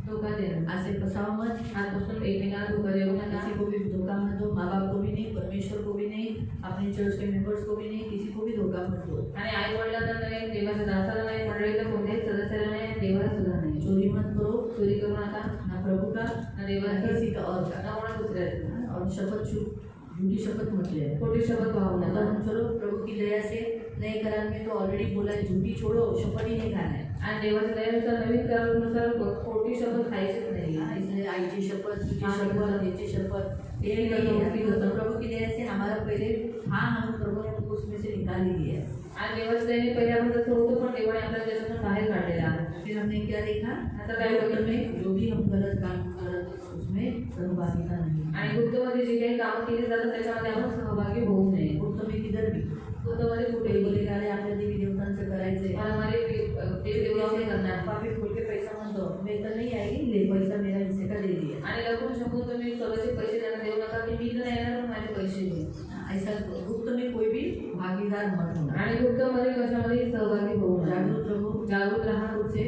धोका देणं. ऐसे फसाओ मत, आजपासून एकमेकांना धोका देऊ नका. किसी को भी धोखा मत दो, माँ बाप को भी नहीं, परमेश्वर को भी नहीं, अपने चर्च के मेंबर्स को भी नहीं, किसी को भी धोखा मत दो। आणि आई वडिलांना नाही, देवाच्या दासाला नाही, मंडळीला कोणत्याही सदस्याला नाही, देवाला सुद्धा नाही. चोरी मत करो, चोरी करू नका, ना प्रभु का ना ना देवाचा, किसी का और का, ना कोणा दुसऱ्याचा. और शपथ झूठी शपथ मत ले। खोटी शपथ वाहू अगर नका. हम चलो प्रभु की दया से नए करार में तो ऑलरेडी बोला है, झूठी छोड़ो, शपथ ही नहीं खाना है। आणि देवाच्या दयानुसार नवीन करारानुसार खोटी शपथ खायचीच नाही. हाँ, इसलिए आई की शपथ, तुझी हाँ, शपथ, ये शपथ, ये नहीं है। तो प्रभु की दया से हमारा पहले हाँ हम प्रभु ने हमको उसमें से निकाल ही दिया है। आणि देवाच्या दयाने पहिले आपण तसं होतो, पण देवाने आपल्याला त्याच्यातून बाहेर काढलेला आहे. फिर हमने क्या देखा? आता काय बघितलं? में जो भी हम गलत काम करते उसमें सहभागिता नहीं। आणि गुप्तमध्ये जे काही कामं केली जातात त्याच्यामध्ये आपण सहभागी होऊ नये. गुप्त में किधर भी गुप्तमध्ये कुठे कुठेही बोलेगा अरे आपल्या देवी देवतांचं करायचंय, मला हमारे देवदेवतांनी करणार. पापी खोल के पैसा मत दो, मैं तो नहीं आएगी, ले पैसा मेरा हिस्से का दे दिया। आणि लपून छपून तुम्ही स्वतःचे पैसे त्यांना देऊ नका, की मी तर नाही येणार, पण माझे पैसे दे. ऐसा गुप्त में कोई भी भागीदार मत होना। आणि गुप्तमध्ये कशामध्ये सहभागी होऊ नये. जागरूक रहो, जागरूक राहा. खुद से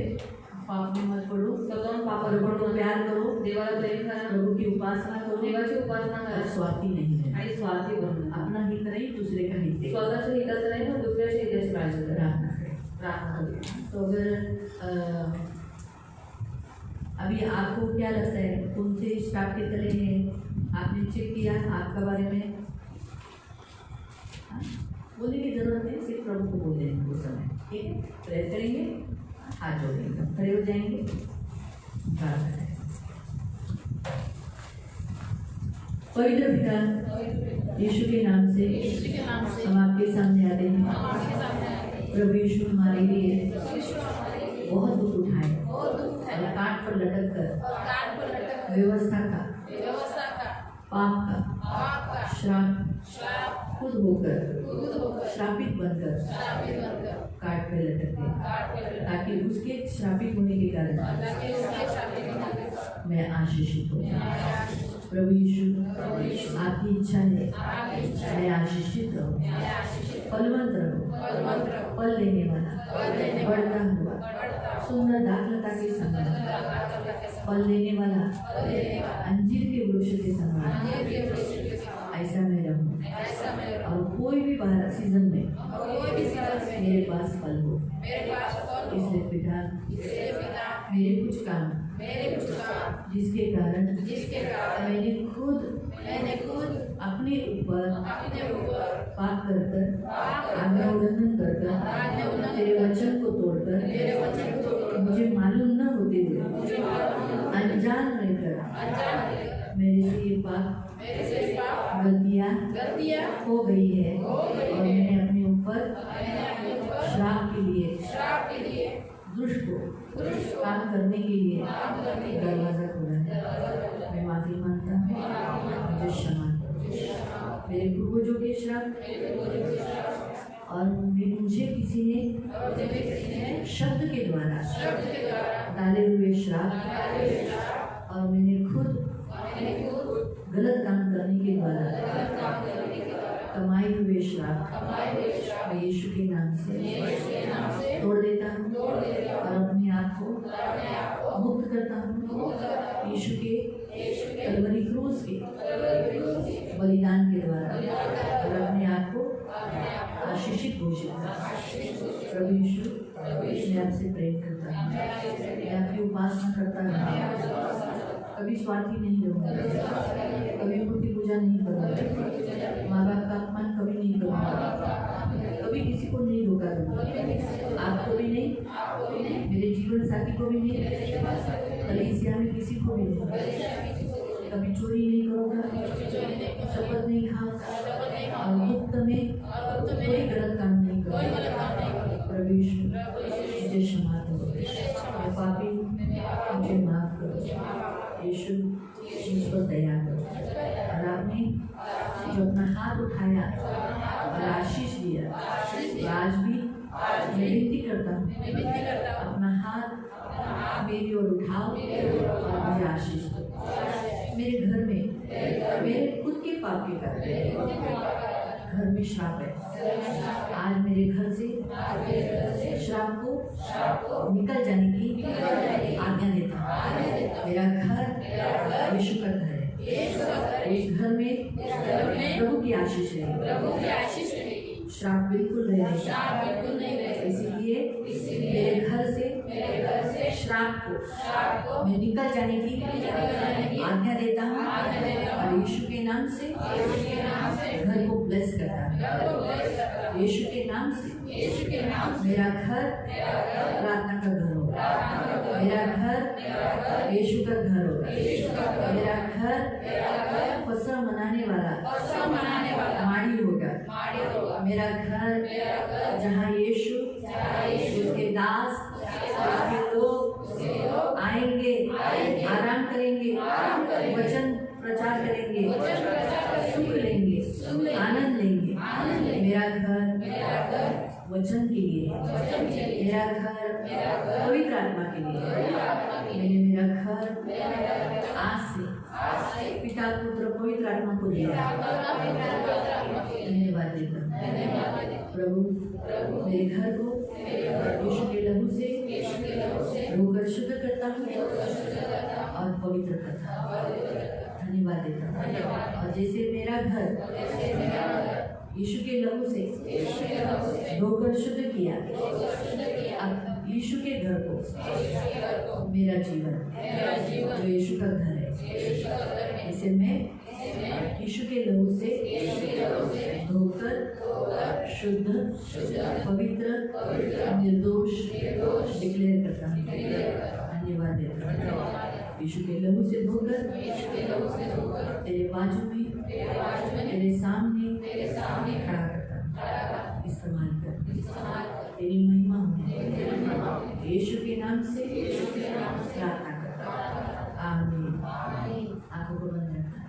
पाप में मत पड़ो, स्वतःहून पापाला प्रभु पडू को नका. प्यार करो, देवाला प्रेम करा, प्रभु की उपासना करो, देवाची उपासना और करा, स्वार्थी नहीं है, आणि स्वार्थी बनू नका. अपना हित नहीं दूसरे का हित देखो। स्वतःच्या हिताचं नाही, पण दुसऱ्याच्या हिताची काळजी करा. प्रार्थना करें। प्रार्थना करा. तो अगर अभी आपको क्या लगता है कौन से स्टाफ के तले हैं, आपने चेक किया आपका बारे में? हाँ? बोलने की जरूरत है, सिर्फ प्रभु को बोल देंगे उस समय, ठीक है? प्रेयर करेंगे, हाथ जोड़ेंगे, खड़े हो जाएंगे, प्रार्थना करेंगे। पवित्र पिता यीशु के नाम से हम आपके सामने आते हैं। प्रभु यीशु हमारे लिए बहुत दुख उठाए और काट पर लटक कर व्यवस्था का पाप का श्राप खुद होकर श्रापित बनकर काट पर लटके, ताकि उसके श्रापित होने के कारण मैं आशीषित हो। प्रभु यीशु आपकी इच्छा है मैं आशीषित रहूं, फलवंत रहूं, फल लेने वाला, बढ़ता हुआ, सुंदर दाखलता के समान, फल लेने वाला, अंजीर के वृक्ष के समान, ऐसा मैं रहूं। और कोई भी बाहर सीजन में मेरे पास फल हो। इसलिए पिता मेरे कुछ काम जिसके कारण मैंने खुद अपने ऊपर पाप कर आज्ञा उल्लंघन कर तेरे वचन को तोड़कर मुझे मालूम न होते हुए अनजान रहकर मेरे से ये पाप गलतियाँ हो गई है और मैंने अपने ऊपर श्राप के लिए दुष्ट को काम करने के लिए दरवाजा खोला है। मैं माफी मांगता हूँ, मुझे क्षमा करो। मेरे पूर्वजों के श्राप और मुझे किसी ने शब्द के द्वारा डाले हुए श्राप और मैंने खुद गलत काम करने के द्वारा कमाए हुए श्राप मैं यीशु के नाम से तोड़ देता हूँ और अपने आप को मुक्त करता हूँ। यीशु के कलवरी क्रूस के बलिदान के द्वारा और अपने आप को आशीषित घोषित करता। प्रभु यीशु मैं आपसे प्रेम करता हूँ, मैं आपकी उपासना करता हूँ, कभी स्वार्थी नहीं रहूँगा, कभी मूर्ति पूजा नहीं करूँगा, माँ बाप का अपमान कभी नहीं करूँगा, कभी किसी को नहीं धोखा दूँगा, आपको भी नहीं, मेरे जीवन साथी को भी नहीं, कलीसिया में किसी को भी नहीं, कभी चोरी नहीं करूँगा, शपथ नहीं खाऊंगा और मुफ्त में कोई गलत काम नहीं करूँगा। प्रभु यीशु मुझे क्षमा करो, मैं पापी मुझे माफ करो। यीशु मुझ पर दया करो। और आपने जो अपना हाथ उठाया और आशीष दिया, तो आज भी मैं विनती करता हूँ अपना हाथ मेरी ओर उठाओ और मुझे आशीष दो। मेरे घर में मेरे खुद के पाप के कारण घर में श्राप है, आज मेरे घर से श्राप को निकल जाने की आज्ञा देता हूँ। मेरा घर यीशु का घर है, उस घर में प्रभु की आशीष रहेगी, श्राप बिल्कुल नहीं रहेगा। इसीलिए मेरे घर से श्राप को मैं निकल जाने की आज्ञा देता हूँ और यीशु के नाम से घर को ब्लेस करता हूँ। यीशु के नाम से मेरा घर प्रार्थना का घर होगा, मेरा घर यीशु का घर होगा, मेरा घर फसल मनाने वाला माड़ी होगा, मेरा घर जहाँ यीशु उसके दास उसके लोग आएंगे, आराम करेंगे, वचन प्रचार करेंगे, सुख लेंगे, आनंद लेंगे। मेरा घर वचन के लिए है, मेरा घर पवित्र आत्मा के लिए है। मेरा घर आज से पिता पुत्र पवित्र आत्मा को दिया। धन्यवाद देता हूँ प्रभु, मेरे घर को यीशु के लहू से धोकर शुद्ध करता हूँ और पवित्र करता हूँ। धन्यवाद देता हूँ। और जैसे मेरा घर यीशु के लहू से धोकर शुद्ध किया, अब यीशु के घर को मेरा जीवन जो यीशु का घर है, इसे मैं यीशु के लहू से धोकर शुद्ध पवित्र निर्दोष डिक्लेयर करता हूँ। धन्यवाद देता हूँ। यीशु के लहू से धोकर तेरे बाजू में तेरे सामने खड़ा करता हूँ। इस्तेमाल कर, तेरी महिमा हो। यीशु के नाम से प्रार्थना करता हूँ। आमीन। आंखों को बंद रखना।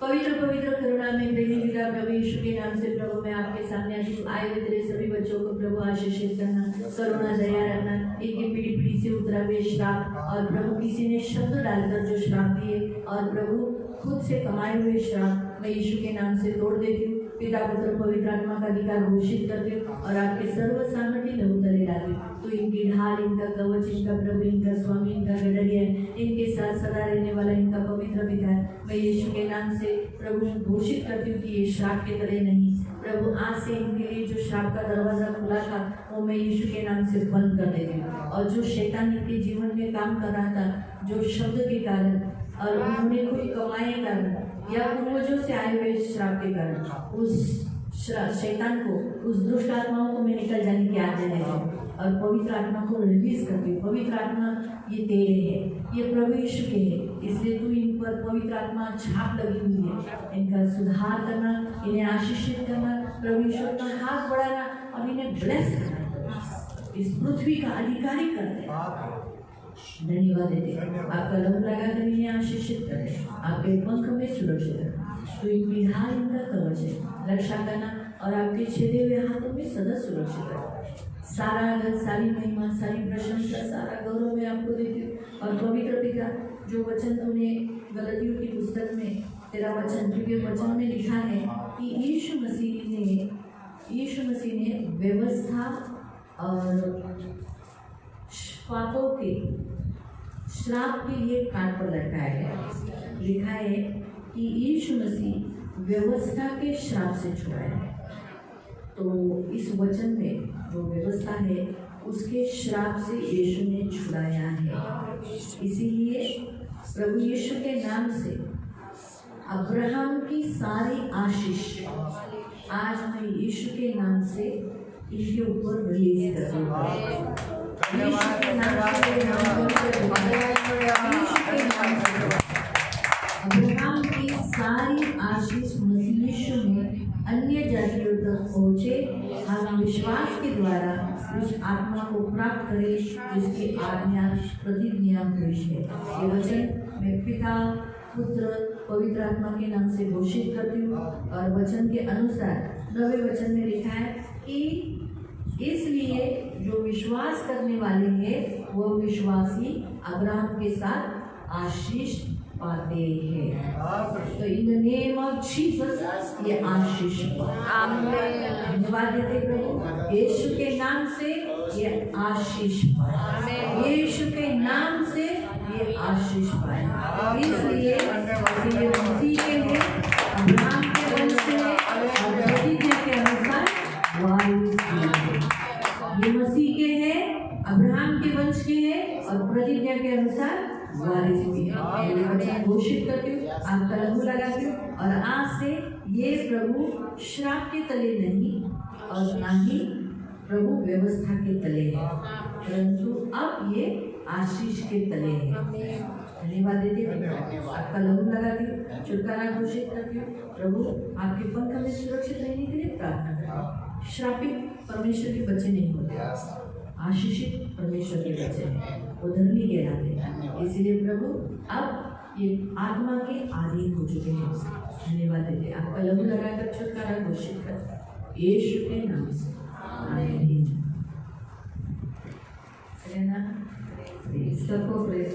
पवित्र पवित्र करुणा में प्रेमी पिता प्रभु यीशु के नाम से प्रभु मैं आपके सामने आए हुए तेरे सभी बच्चों को प्रभु आशीषित करना, करुणा दया रखना, इनकी पीढ़ी से उतरा हुए श्राप और प्रभु किसी ने शब्द डालकर जो श्राप दिए और प्रभु खुद से कमाए हुए श्राप मैं यीशु के नाम से तोड़ देती हूँ। पिता पुत्र पवित्र आत्मा का अधिकार घोषित करती हूँ और आपके सर्व सामर्थ्य लहू तले डालती हूँ। तो इनकी ढाल, इनका कवच, इनका प्रभु, इनका स्वामी, इनका गडरिया, इनके साथ सदा रहने वाला इनका पवित्र पिता है। मैं यीशु के नाम से प्रभु घोषित करती हूँ कि ये श्राप के तरह नहीं। प्रभु आज से इनके लिए जो श्राप का दरवाजा खुला था वो मैं यीशु के नाम से बंद कर देती हूँ। और जो शैतान इनके जीवन में काम कर रहा था जो शब्द के कारण और उन्होंने कोई कमाए कारण या पूर्वजों से आए हुए श्राप के कारण उस शैतान को, उस दुष्ट आत्माओं को मैं निकल जाने की आज्ञा देती हूँ और पवित्र आत्मा को रिलीज करती हूँ। पवित्र आत्मा ये तेरे है, ये प्रभु यीशु के है, इसलिए तू इन पर पवित्र आत्मा छाप लगी हुई है। इनका सुधार करना, इन्हें आशीषित करना, प्रभु यीशु का हाथ बढ़ाना और इन्हें ब्लेस करना, इस पृथ्वी का अधिकारी करते। धन्यवाद देते, आपका लहू लगाकर इन्हें आशीषित करें, आपके पंख में सुरक्षित रखें। तो इनकी ढाल, इनका कवच है, रक्षा करना और आपके छेदे हुए हाथों में सदा सुरक्षित रखें। सारा आदर, सारी महिमा, सारी प्रशंसा, सारा गौरव मैं आपको देती हूँ। और पवित्र पिता जो वचन तूने गलतियों की पुस्तक में तेरा वचन, क्योंकि वचन में लिखा है कि यीशु मसीह ने व्यवस्था और पापों के श्राप के लिए काट पर लटकाया गया लिखा है कि यीशु मसीह व्यवस्था के श्राप से छुड़ाया है। तो इस वचन में जो व्यवस्था है उसके श्राप से यीशु ने छुड़ाया है। इसीलिए प्रभु यीशु के नाम से अब्राहम की सारी आशीष आज मैं यीशु के नाम से इनके ऊपर रिलीज कर रही हूँ। यीशु के नाम से अब्राहम की सारी आशीष मसीह यीशु में अन्य जातियों तक पहुँचे। हम विश्वास के द्वारा उस आत्मा को प्राप्त करें जिसकी आज्ञा प्रतिज्ञा हुई है। ये वचन मैं पिता पुत्र पवित्र आत्मा के नाम से घोषित करती हूँ। और वचन के अनुसार 9वें वचन में लिखा है कि इसलिए जो विश्वास करने वाले हैं वो विश्वासी अब्राहम के साथ आशीष पाते हैं। तो in the name of Jesus ये आशीष धन्यवाद देते प्रभु। यीशु के नाम से ये आशीष पाए, यीशु के नाम से ये आशीष पाए। इसलिए मसीह के हैं, अब्राहम के वंश के हैं और प्रतिज्ञा के अनुसार वारिस हैं। ये मसीह के हैं, अब्राहम के वंश के हैं और प्रतिज्ञा के अनुसार वारिस भी है। ये वचन घोषित करती हूँ, आपका लहू लगाती हूँ। और आज से ये प्रभु श्राप के तले नहीं और ना ही प्रभु व्यवस्था के तले है, परंतु अब ये आशीष के तले है। धन्यवाद देती हूँ, आपका लहू लगाती हूँ, छुटकारा घोषित करती हूँ। प्रभु आपके पंख में सुरक्षित रहने के लिए प्रार्थना करती हूँ। श्रापित परमेश्वर के बच्चे नहीं होते, आशीषित परमेश्वर के बच्चे हैं, वो धर्मी कहलाते हैं। इसलिए प्रभु अब ये आत्मा के आधीन हो चुके हैं। धन्यवाद देते, आपका लहू लगाकर छुटकारा घोषित कर यीशु के नाम से आमीन। सबको प्रेज